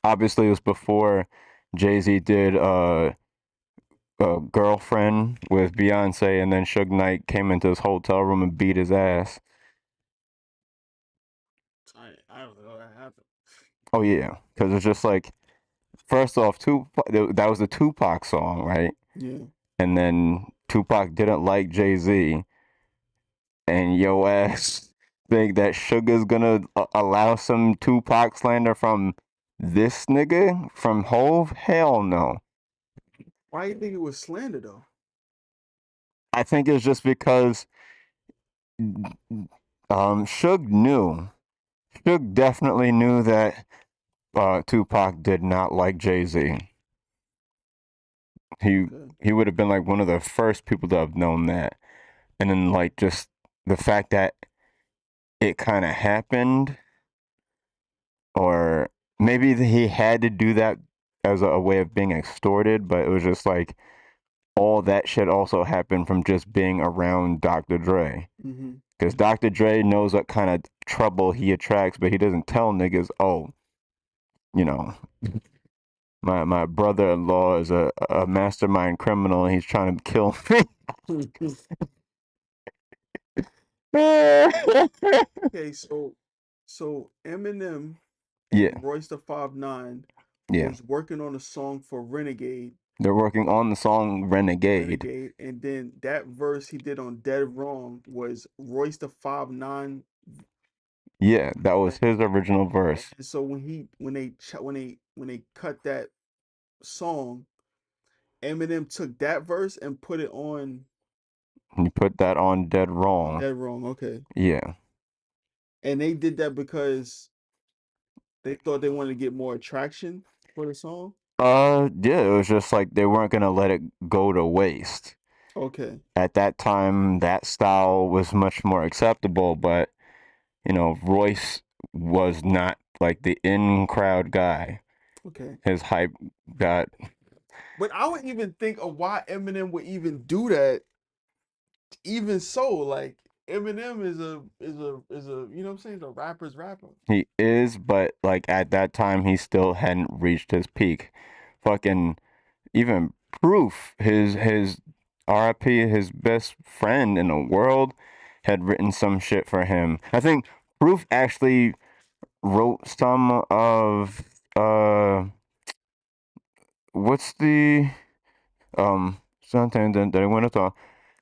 obviously, it was before Jay Z did Girlfriend with Beyonce, and then Suge Knight came into his hotel room and beat his ass. I don't know that happened. Oh, yeah. Because it's just like, first off, that was a Tupac song, right? Yeah. And then Tupac didn't like Jay Z, and yo ass think that Sugar's gonna allow some Tupac slander from this nigga from Hove? Hell no. Why do you think it was slander though? I think it's just because Suge knew. Suge definitely knew that Tupac did not like Jay Z. He Okay. he would have been like one of the first people to have known that. And then like just the fact that it kind of happened, or maybe he had to do that as a way of being extorted, but it was just like all that shit also happened from just being around Dr. Dre. Mm-hmm. Because Dr. Dre knows what kind of trouble he attracts, but he doesn't tell niggas, oh, you know, my brother-in-law is a mastermind criminal and he's trying to kill me. Okay, so Eminem Yeah, and Royce the 5'9" yeah. was working on a song for They're working on the song Renegade. And then that verse he did on Dead Wrong was Royce the 5'9". Yeah, that was Like, his original verse. and so when they cut that song, Eminem took that verse and put it on You put that on Dead Wrong. Dead Wrong. Okay, Yeah. and they did that because they thought they wanted to get more attraction for the song. Yeah, it was just like they weren't gonna let it go to waste. Okay, At that time, that style was much more acceptable, but Royce was not like the in crowd guy. okay. His hype got, But I would even think of why Eminem would even do that. Even so, like Eminem is a you know what I'm saying, a rapper's rapper. he is, but like at that time, he still hadn't reached his peak. Fucking even Proof, his RIP, his best friend in the world, had written some shit for him. I think Proof actually wrote some of what's the sometimes that I want to talk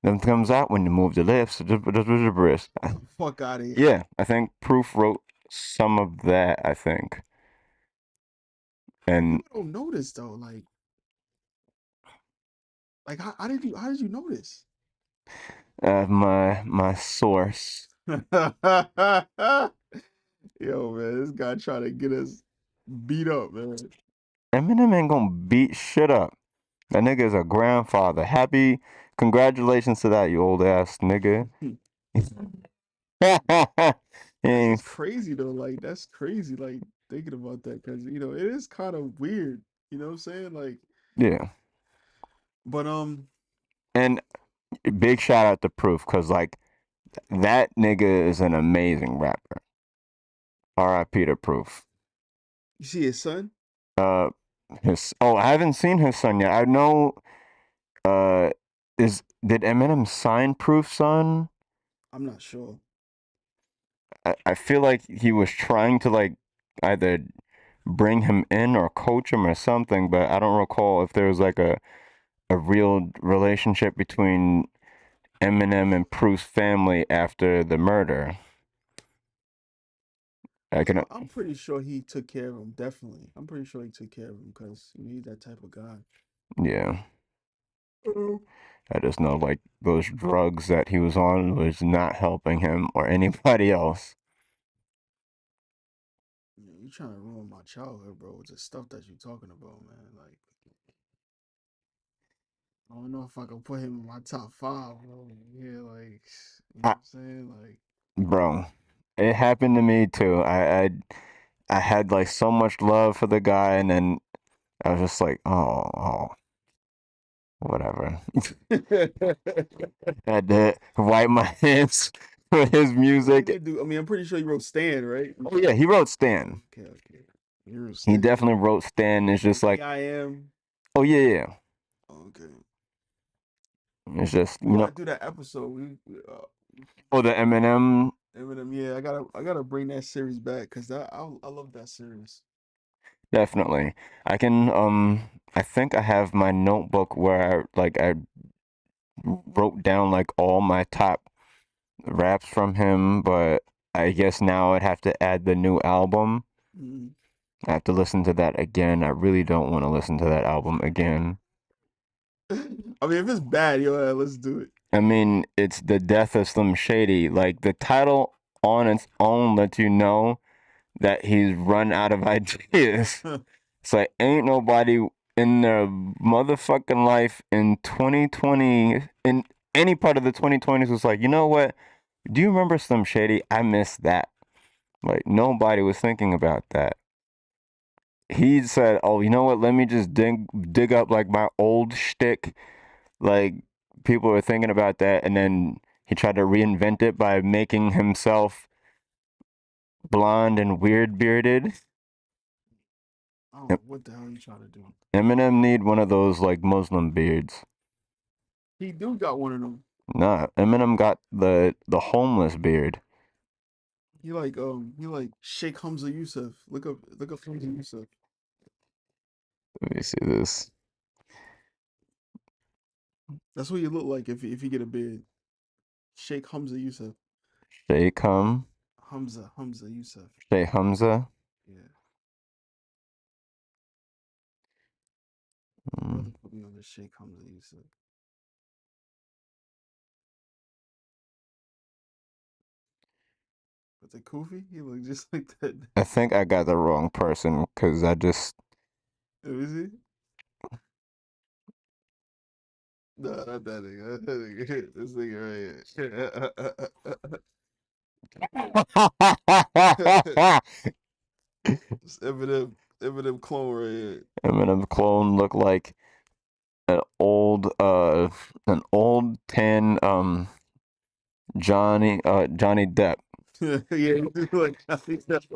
then comes out when you move the lips just with your wrist. Fuck out of here. Yeah, I think Proof wrote some of that, I think. How And people don't notice though? Like how did you notice? my source. Yo, man, this guy trying to get us beat up, man. Eminem ain't gonna beat shit up. That nigga is a grandfather. Happy congratulations to that, you old ass nigga. That's Ain't- just crazy though. Like that's crazy. Like thinking about that because it is kind of weird. You know what I'm saying? Like, yeah. but And big shout out to Proof, cause like that nigga is an amazing rapper. R.I.P. to Proof. you see his son? Uh, I haven't seen his son yet. I know. Uh, did Eminem sign Proof's son? I'm not sure. I feel like he was trying to like either bring him in or coach him or something, but I don't recall if there was like a real relationship between Eminem and Proof's family after the murder. I can, I'm pretty sure he took care of him. Definitely, I'm pretty sure he took care of him because he's that type of guy. yeah. I just know like those drugs that he was on was not helping him or anybody else. trying to ruin my childhood, bro, with the stuff that you're talking about, man. Like, I don't know if I can put him in my top five, bro. Yeah, like, you know what I, I'm saying? Like, bro, it happened to me too. I had like so much love for the guy, and then I was just like, oh, whatever. I had to wipe my hands for his well, he music. did do. I mean, I'm pretty sure he wrote Stan, right? Oh yeah, he wrote Stan. Okay, okay. He wrote He Stan. definitely wrote Stan. It's just like, AIM. oh yeah, yeah. Okay. It's just We gotta do that episode. oh the Eminem. Eminem. Yeah, I gotta bring that series back because I love that series. Definitely. I can I think I have my notebook where I wrote down like all my top raps from him, but I guess now I'd have to add the new album. Mm. I have to listen to that again. I really don't want to listen to that album again. I mean, if it's bad, yo, let's do it. I mean, it's the death of Slim Shady. Like the title on its own lets you know that he's run out of ideas. It's like ain't nobody in their motherfucking life in 2020 in any part of the 2020s was like, you know what? Do you remember Slim Shady? I miss that. Like nobody was thinking about that. He said, "Oh, you know what? Let me just dig up like my old shtick." Like people were thinking about that, and then he tried to reinvent it by making himself blonde and weird bearded. I don't know what the hell you trying to do. Eminem need one of those like Muslim beards. He do got one of them. Nah, Eminem got the homeless beard. He like Sheikh Hamza Yusuf. Look up Hamza Yusuf. Let me see this. That's what you look like if you get a beard. Sheikh Hamza Yusuf. Sheikh Hamza Yusuf. Sheikh Hamza. Yeah. My Mm, brother put me on the Sheikh Hamza Yusuf. But the Kufi, he look just like that. I think I got the wrong person because I just. Who is he? No, not that nigga. That nigga. This nigga right here. It's Eminem clone right here. Eminem clone look like an old tan Johnny Depp. Yeah, he's like I think that's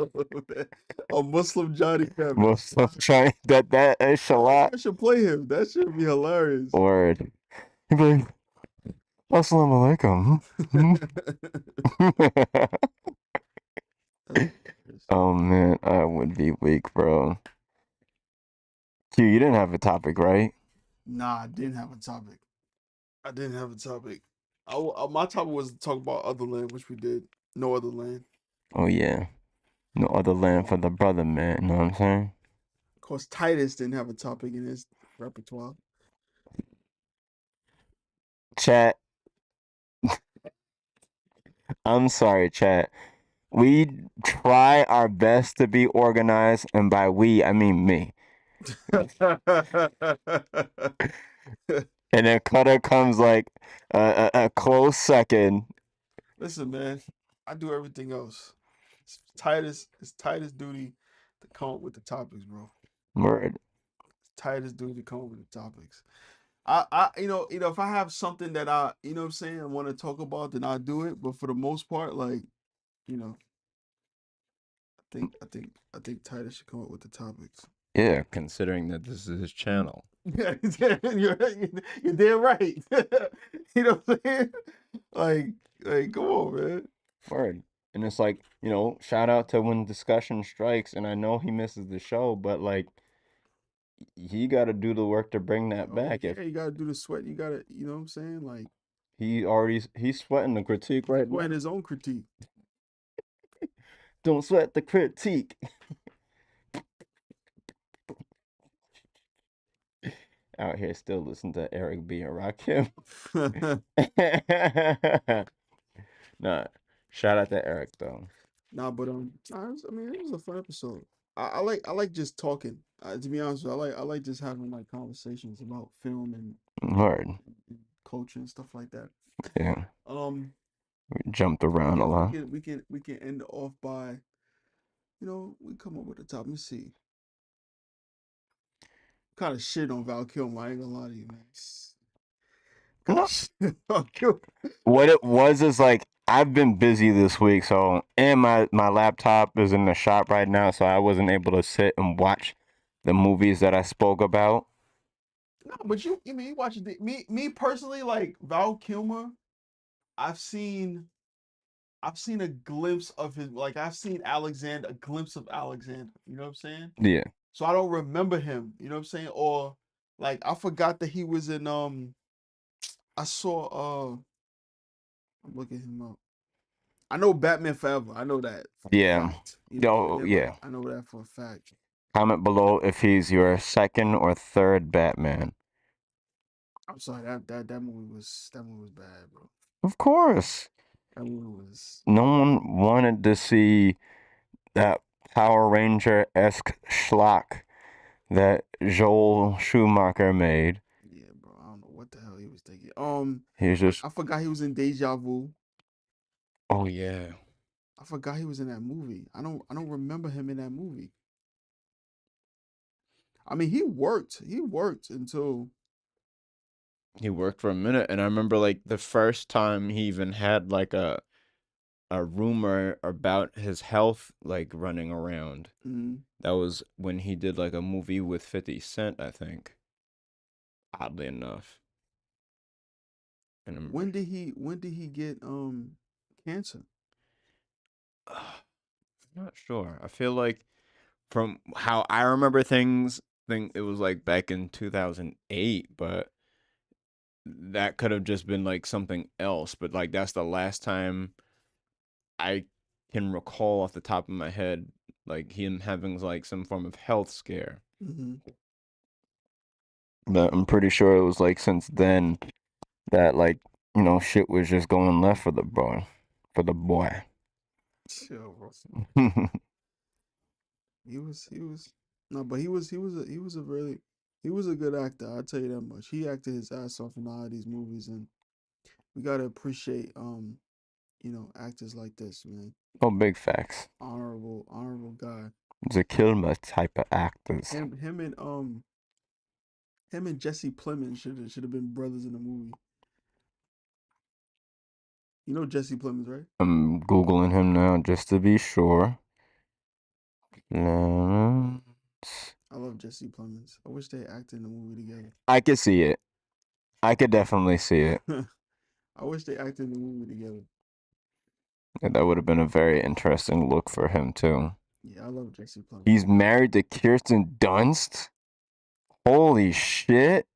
a Muslim Johnny Depp. Most of Johnny that is Shalat I should play him. That should be hilarious. word. He'd be like, Assalamu alaikum. That's hilarious. Oh man, I would be weak, bro. Q, you didn't have a topic, right? Nah, I didn't have a topic. I didn't have a topic. My topic was to talk about other land, which we did. No other land. Oh yeah. No other land for the brother, man. You know what I'm saying? Of course, Titus didn't have a topic in his repertoire. Chat, I'm sorry, chat. We try our best to be organized, and by we, I mean me. And then Cutter comes like a close second. Listen, man, I do everything else. It's Titus' duty to come up with the topics, bro. Word. It's Titus' duty to come up with the topics. If I have something that what I'm saying, I want to talk about, then I'll do it. But for the most part, like, you know, I think Titus should come up with the topics. Yeah. Considering that this is his channel. Yeah, you're damn right. You know what I'm saying? Like, come on, man. Word. And it's like, shout out to when discussion strikes, and I know he misses the show, but like he got to do the work to bring that Oh back. If yeah, you gotta do the sweat. You gotta, you know what I'm saying? Like, he's sweating the critique right now. sweating his own critique. Don't sweat the critique. Out here still listen to Eric B and Rakim. Nah, shout out to Eric though. Nah, but I mean, it was a fun episode. I like just talking. To be honest, with you, I like just having like conversations about film Word. and culture and stuff like that. Yeah. Um, We jumped I around a guess lot. we can end off by, we come up with the top. Let me see. Kind of shit on Val Kilmer. I ain't gonna lie to you, man. Kind of No. shit on Val Kilmer. What it was is like I've been busy this week, so and my laptop is in the shop right now, so I wasn't able to sit and watch the movies that I spoke about. No, but you mean you watch it? Me personally, like Val Kilmer. I've seen I've seen a glimpse of his. Like I've seen Alexander, a glimpse of Alexander. You know what I'm saying? Yeah. So I don't remember him. You know what I'm saying? Or like I forgot that he was in. I saw. I'm looking him up. I know Batman Forever. I know that for a Yeah. fact. With Oh him, yeah. I know that for a fact. Comment below if he's your second or third Batman. I'm sorry, that movie was bad, bro. Of course. That movie was No one wanted to see that Power Ranger esque schlock that Joel Schumacher made. yeah, bro. I don't know what the hell he was thinking. He's just I forgot he was in Deja Vu. Oh yeah. I forgot he was in that movie. I don't remember him in that movie. I mean, he worked. He worked until He worked for a minute, and I remember like the first time he even had like a rumor about his health like running around. mm, That was when he did like a movie with 50 Cent, I think. Oddly enough. And when did he get cancer? I'm not sure. I feel like from how I remember things, think it was like back in 2008, but that could have just been like something else. But like that's the last time I can recall off the top of my head, like him having like some form of health scare. Mm-hmm. but I'm pretty sure it was like since then that like, shit was just going left for the boy. For the boy. Chill, bro. He was no, but he was a really he was a good actor. I'll tell you that much. He acted his ass off in all of these movies, and we gotta appreciate actors like this, man. Oh, big facts. Honorable guy. The Kilmer type of actors. Him him and him and Jesse Plemons should have been brothers in the movie. You know Jesse Plemons, right? I'm Googling him now just to be sure. Lawrence. I love Jesse Plemons. I wish they acted in the movie together. I could see it. I could definitely see it. I wish they acted in the movie together. And that would have been a very interesting look for him too. Yeah, I love Jesse Plemons. He's married to Kirsten Dunst. Holy shit!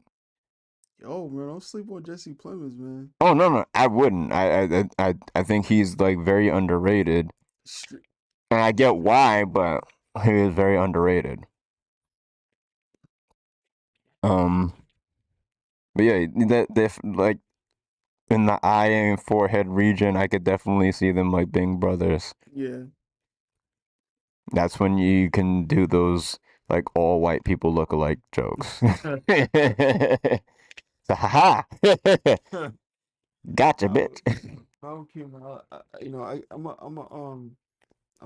Yo, man, don't sleep on Jesse Plemons, man. Oh no, no, I wouldn't. I think he's like very underrated, Str- and I get why, but he is very underrated. Um, but yeah, that like in the eye and forehead region, I could definitely see them like being brothers. Yeah. That's when you can do those like all white people look alike jokes. So, haha, gotcha, bitch. Okay, man. I'm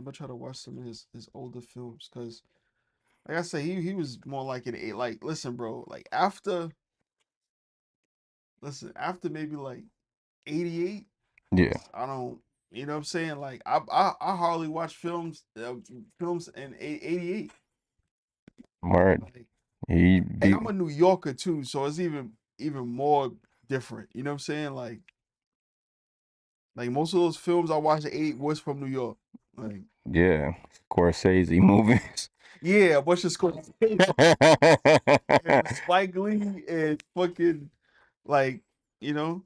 gonna try to watch some of his older films because, like I say, he was more like an eight. Like, listen, bro. Like after maybe like '88, Yeah, I don't. You know what I'm saying? Like, I hardly watch films in '88. word. Like, He and be I'm a New Yorker too, so it's even more different. You know what I'm saying? Like most of those films I watched at 8 was from New York. Like, yeah, Scorsese movies. yeah, a bunch of Scorsese and Spike Lee and fucking like, you know,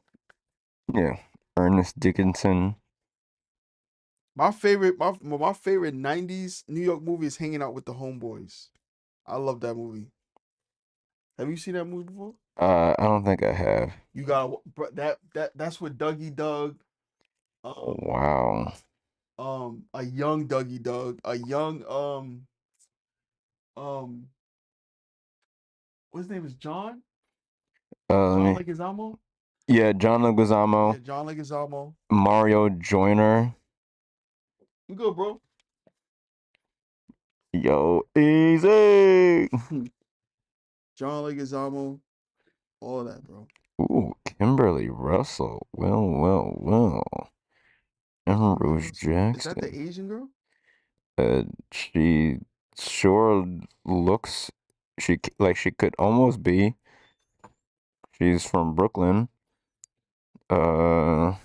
Yeah, Ernest Dickinson. my favorite 90s New York movie is Hanging Out with the Homeboys. I love that movie. Have you seen that movie before? I don't think I have. You got that's with Dougie Doug, um Wow. a young Dougie Doug, a young Um, what's his name is John? Let John me. Leguizamo. Yeah, John Yeah, Leguizamo, John Leguizamo. Mario Joyner. You good, bro? Yo, easy. John Leguizamo. All of that, bro. Ooh, Kimberly Russell. Well, well, well. And Kimberly Rose Russell. Is that the Jackson. Asian girl? She sure looks. Like she could almost be. She's from Brooklyn. Uh,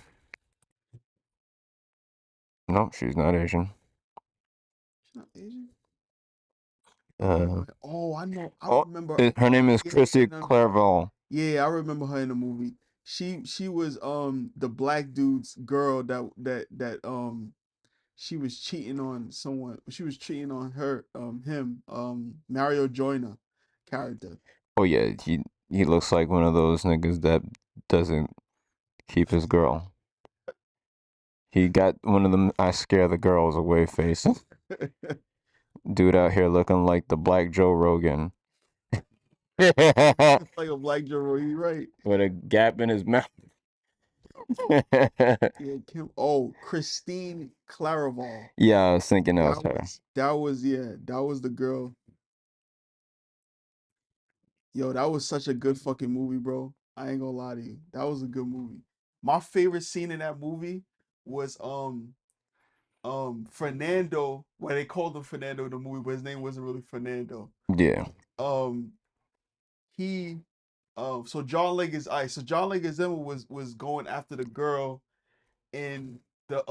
no, she's not Asian. She's not Asian. Uh, Oh, I know. I oh, remember. her name is Yeah, Chrissy no, Clairvaux. yeah, I remember her in the movie. She was the black dude's girl that she was cheating on someone. She was cheating on her him Mario Joyner character. Oh yeah, he looks like one of those niggas that doesn't keep his girl. He got one of them I scare the girls away faces. Dude out here looking like the black Joe Rogan. With Like a black Joe, you right? a gap in his mouth. Yeah, Kim. Oh, Christine Claraval. Yeah, I was thinking that was That her. was that was yeah, that was the girl. Yo, that was such a good fucking movie, bro. I ain't gonna lie to you. That was a good movie. My favorite scene in that movie was Fernando, well they called him Fernando in the movie, but his name wasn't really Fernando. Yeah, Um he so John Leguizamo, so John Leguizamo was going after the girl in the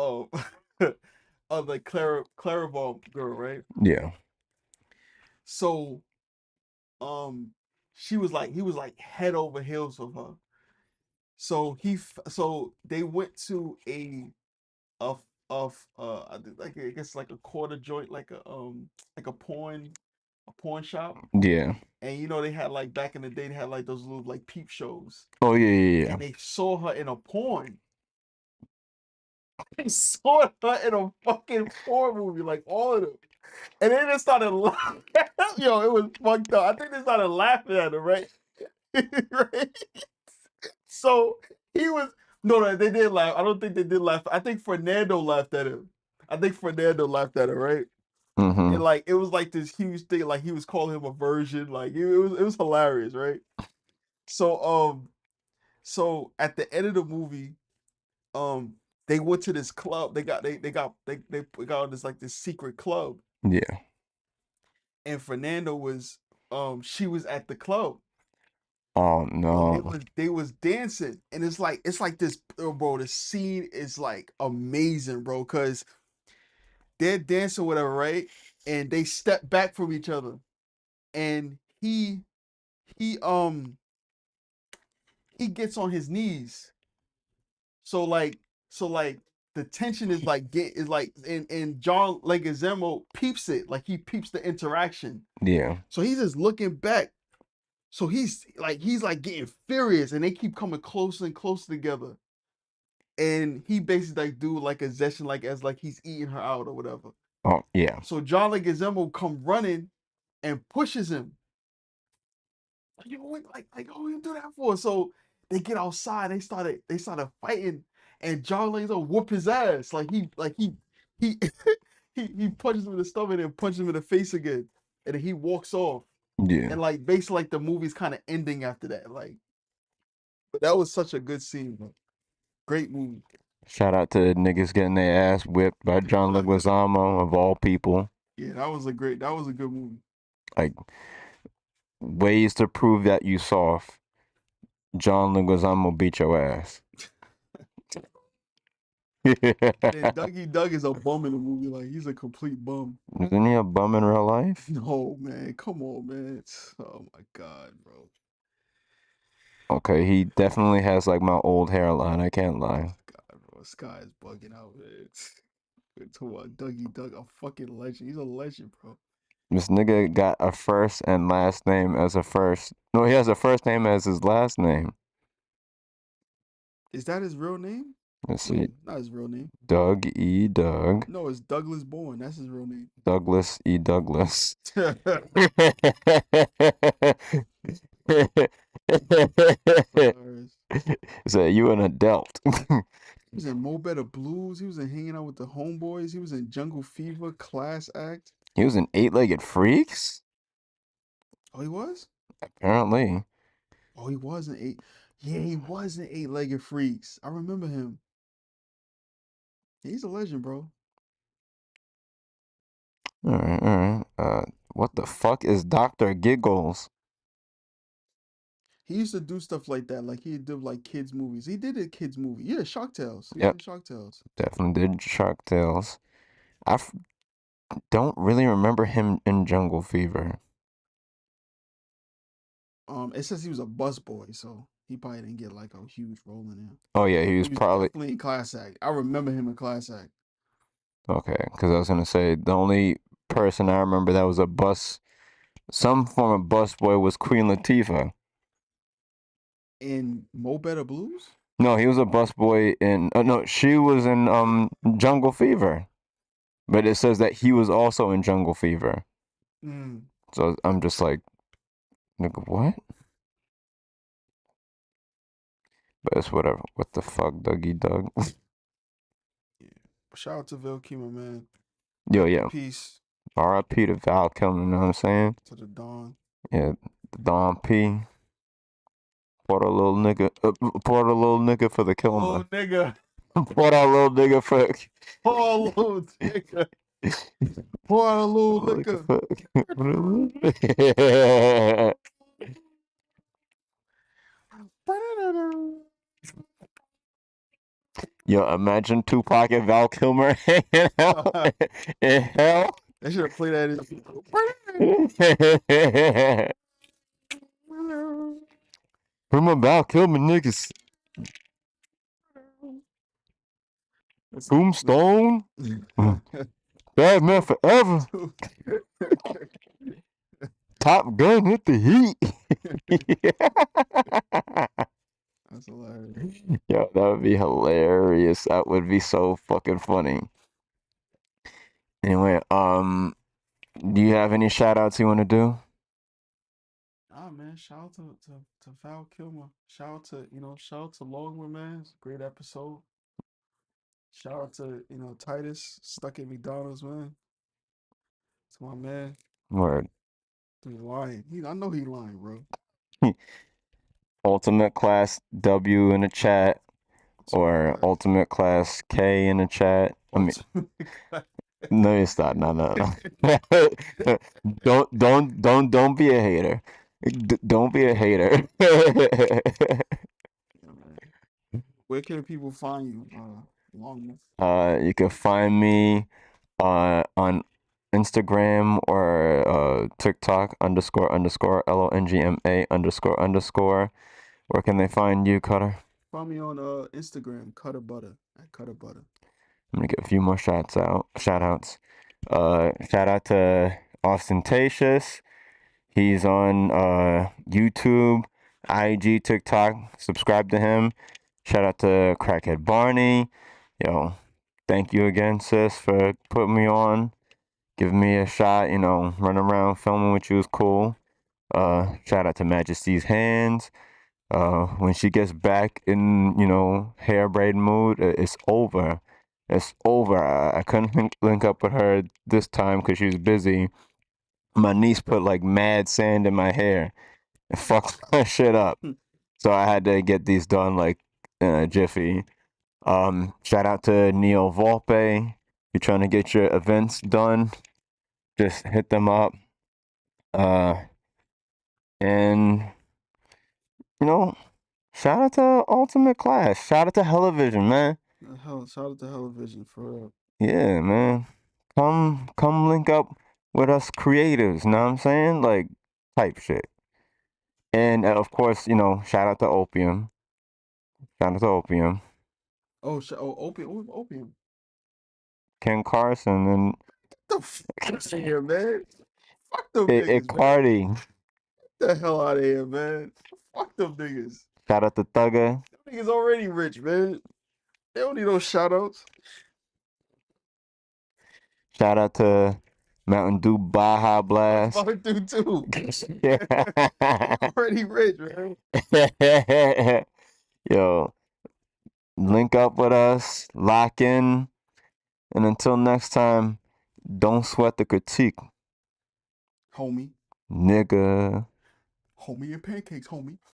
of the Claraval girl, right? yeah, So um he was like head over heels with her. So so they went to a I guess like a quarter joint, like a porn shop. yeah. And you know they had like back in the day they had like those little like peep shows. Oh yeah, yeah, yeah. And they saw her in a porn. They saw her in a fucking porn movie, like all of them. And they just started laughing. Yo, it was fucked up. I think they started laughing at her, right? Right? So he was no, they did laugh. I don't think they did laugh. I think Fernando laughed at him. I think Fernando laughed at her, right? And Mm-hmm. like it was like this huge thing, like he was calling him a virgin, like it was hilarious, right? So so at the end of the movie, um they went to this club. They got on this like this secret club, Yeah. and Fernando was she was at the club. Oh Yo, no. they was dancing, and it's like this, bro. The scene is like amazing, bro, because they're dancing whatever, right? And they step back from each other, and he he gets on his knees. So like so the tension is like get is like and John Leguizamo peeps it, like he peeps the interaction. Yeah. So he's just looking back. So he's like getting furious, and they keep coming closer and closer together. And he basically like do like a session like as like he's eating her out or whatever. Oh yeah. So John Leguizamo come running and pushes him. Like, yo, like, oh, you do that for? So they get outside. They started fighting, and John Leguizamo whoop his ass. He he punches him in the stomach and punches him in the face again, and then he walks off. Yeah. And like basically like the movie's kind of ending after that. Like, but that was such a good scene, bro. Great movie. Shout out to niggas getting their ass whipped by John Leguizamo of all people. Yeah, that was a good movie. Like ways to prove that you soft. John Leguizamo beat your ass. And Dougie Doug is a bum in the movie. Like he's a complete bum. Isn't he a bum in real life? No man, come on, man. Oh my god, bro. Okay, he definitely has like my old hairline. I can't lie. God, bro, this guy is bugging out, man. We're talking about Dougie Doug, a fucking legend. He's a legend, bro. This nigga got a first and last name as a first. No, he has a first name as his last name. Is that his real name? Let's see. No, not his real name. Doug E. Doug. No, it's Douglas Bourne. That's his real name. Douglas E. Douglas. Hilarious. So you an adult. He was in Mo Better Blues. He was in Hanging Out with the Homeboys. He was in Jungle Fever, Class Act. He was in Eight-Legged Freaks? Oh, he was? Apparently. Oh, he was in Eight. Yeah, he was in Eight-Legged Freaks. I remember him. He's a legend, bro. Alright, alright. What the fuck is Dr. Giggles? He used to do stuff like that. Like he did like kids movies. He did a kids movie. Yeah, Shark Tales. He was Yep, in Shark Tales. definitely did Shark Tales. Don't really remember him in Jungle Fever. It says he was a busboy, so he probably didn't get like a huge role in it. Oh yeah, he was He was probably definitely in Class Act. I remember him in Class Act. okay. Because I was gonna say the only person I remember that was a bus, some form of busboy was Queen Latifah. In Mo Better Blues? No, he was a busboy in. No, she was in Jungle Fever. But it says that he was also in Jungle Fever. Mm. So I'm just like, what? But it's whatever. What the fuck, Dougie Doug? Yeah. Shout out to Val Kilmer, man. Yo, Rest in yeah. peace R.I.P. to Val Kilmer, you know what I'm saying? to the Don. Yeah, Don P. Pour a little nigga, pour a little nigga for the Little Kilmer. nigga. Pour a little nigga for. Poor little nigga. Poor little liquor. Yo, imagine Tupac and Val Kilmer hanging out in hell. They should have played that in. Where my Val Kilmer niggas? Tombstone? Bad man forever. Top Gun hit the heat. That's hilarious. Yo, that would be hilarious. That would be so fucking funny. Anyway, do you have any shout outs you want to do? Ah man, shout out to Val Kilmer. Shout out to shout out to Longwood, man. It's a great episode. Shout out to Titus stuck at McDonald's, man. To my man. Word. He lying. I know he lying, bro. Ultimate Class W in the chat or Ultimate Ultimate Class K in the chat. I mean, class. no, it's not. No, no, no. Don't be a hater. Don't be a hater. Yeah, man. Where can people find you, Longwood? You can find me on Instagram or TikTok __ LONGMA __. Where can they find you, Cutter? Find me on Instagram, Cutter Butter at Cutter Butter. I'm gonna get a few more shout outs. Shout out to Ostentatious. He's on YouTube, IG, TikTok. Subscribe to him. Shout out to Crackhead Barney. Yo, thank you again, sis, for putting me on, giving me a shot. Running around filming with you was cool. Shout out to Majesty's Hands. When she gets back in, hair braid mood, it's over. It's over. I couldn't link up with her this time because she was busy. My niece put like mad sand in my hair and fucked my shit up. So I had to get these done like in a jiffy. Shout out to Neo Volpe. You're trying to get your events done, just hit them up. And you know, shout out to Ultimate Class. Shout out to Hellivision, man. Hell, shout out to Hellivision for real. Yeah, man. Come link up with us creatives, know what I'm saying? Like type shit. And of course, shout out to Opium. Shout out to Opium. Opium. What Opium? Ken Carson and Get the fuck out of here, man. Fuck them niggas, man. Cardi. Get the hell out of here, man. Fuck them niggas. Shout out to Thugger. Them niggas already rich, man. They don't need no shout outs. Shout out to Mountain Dew Baja Blast. About to do too. Yeah. Already rich, man. Yo, link up with us, lock in, and until next time, don't sweat the critique, Homie. nigga. Homie and pancakes, homie.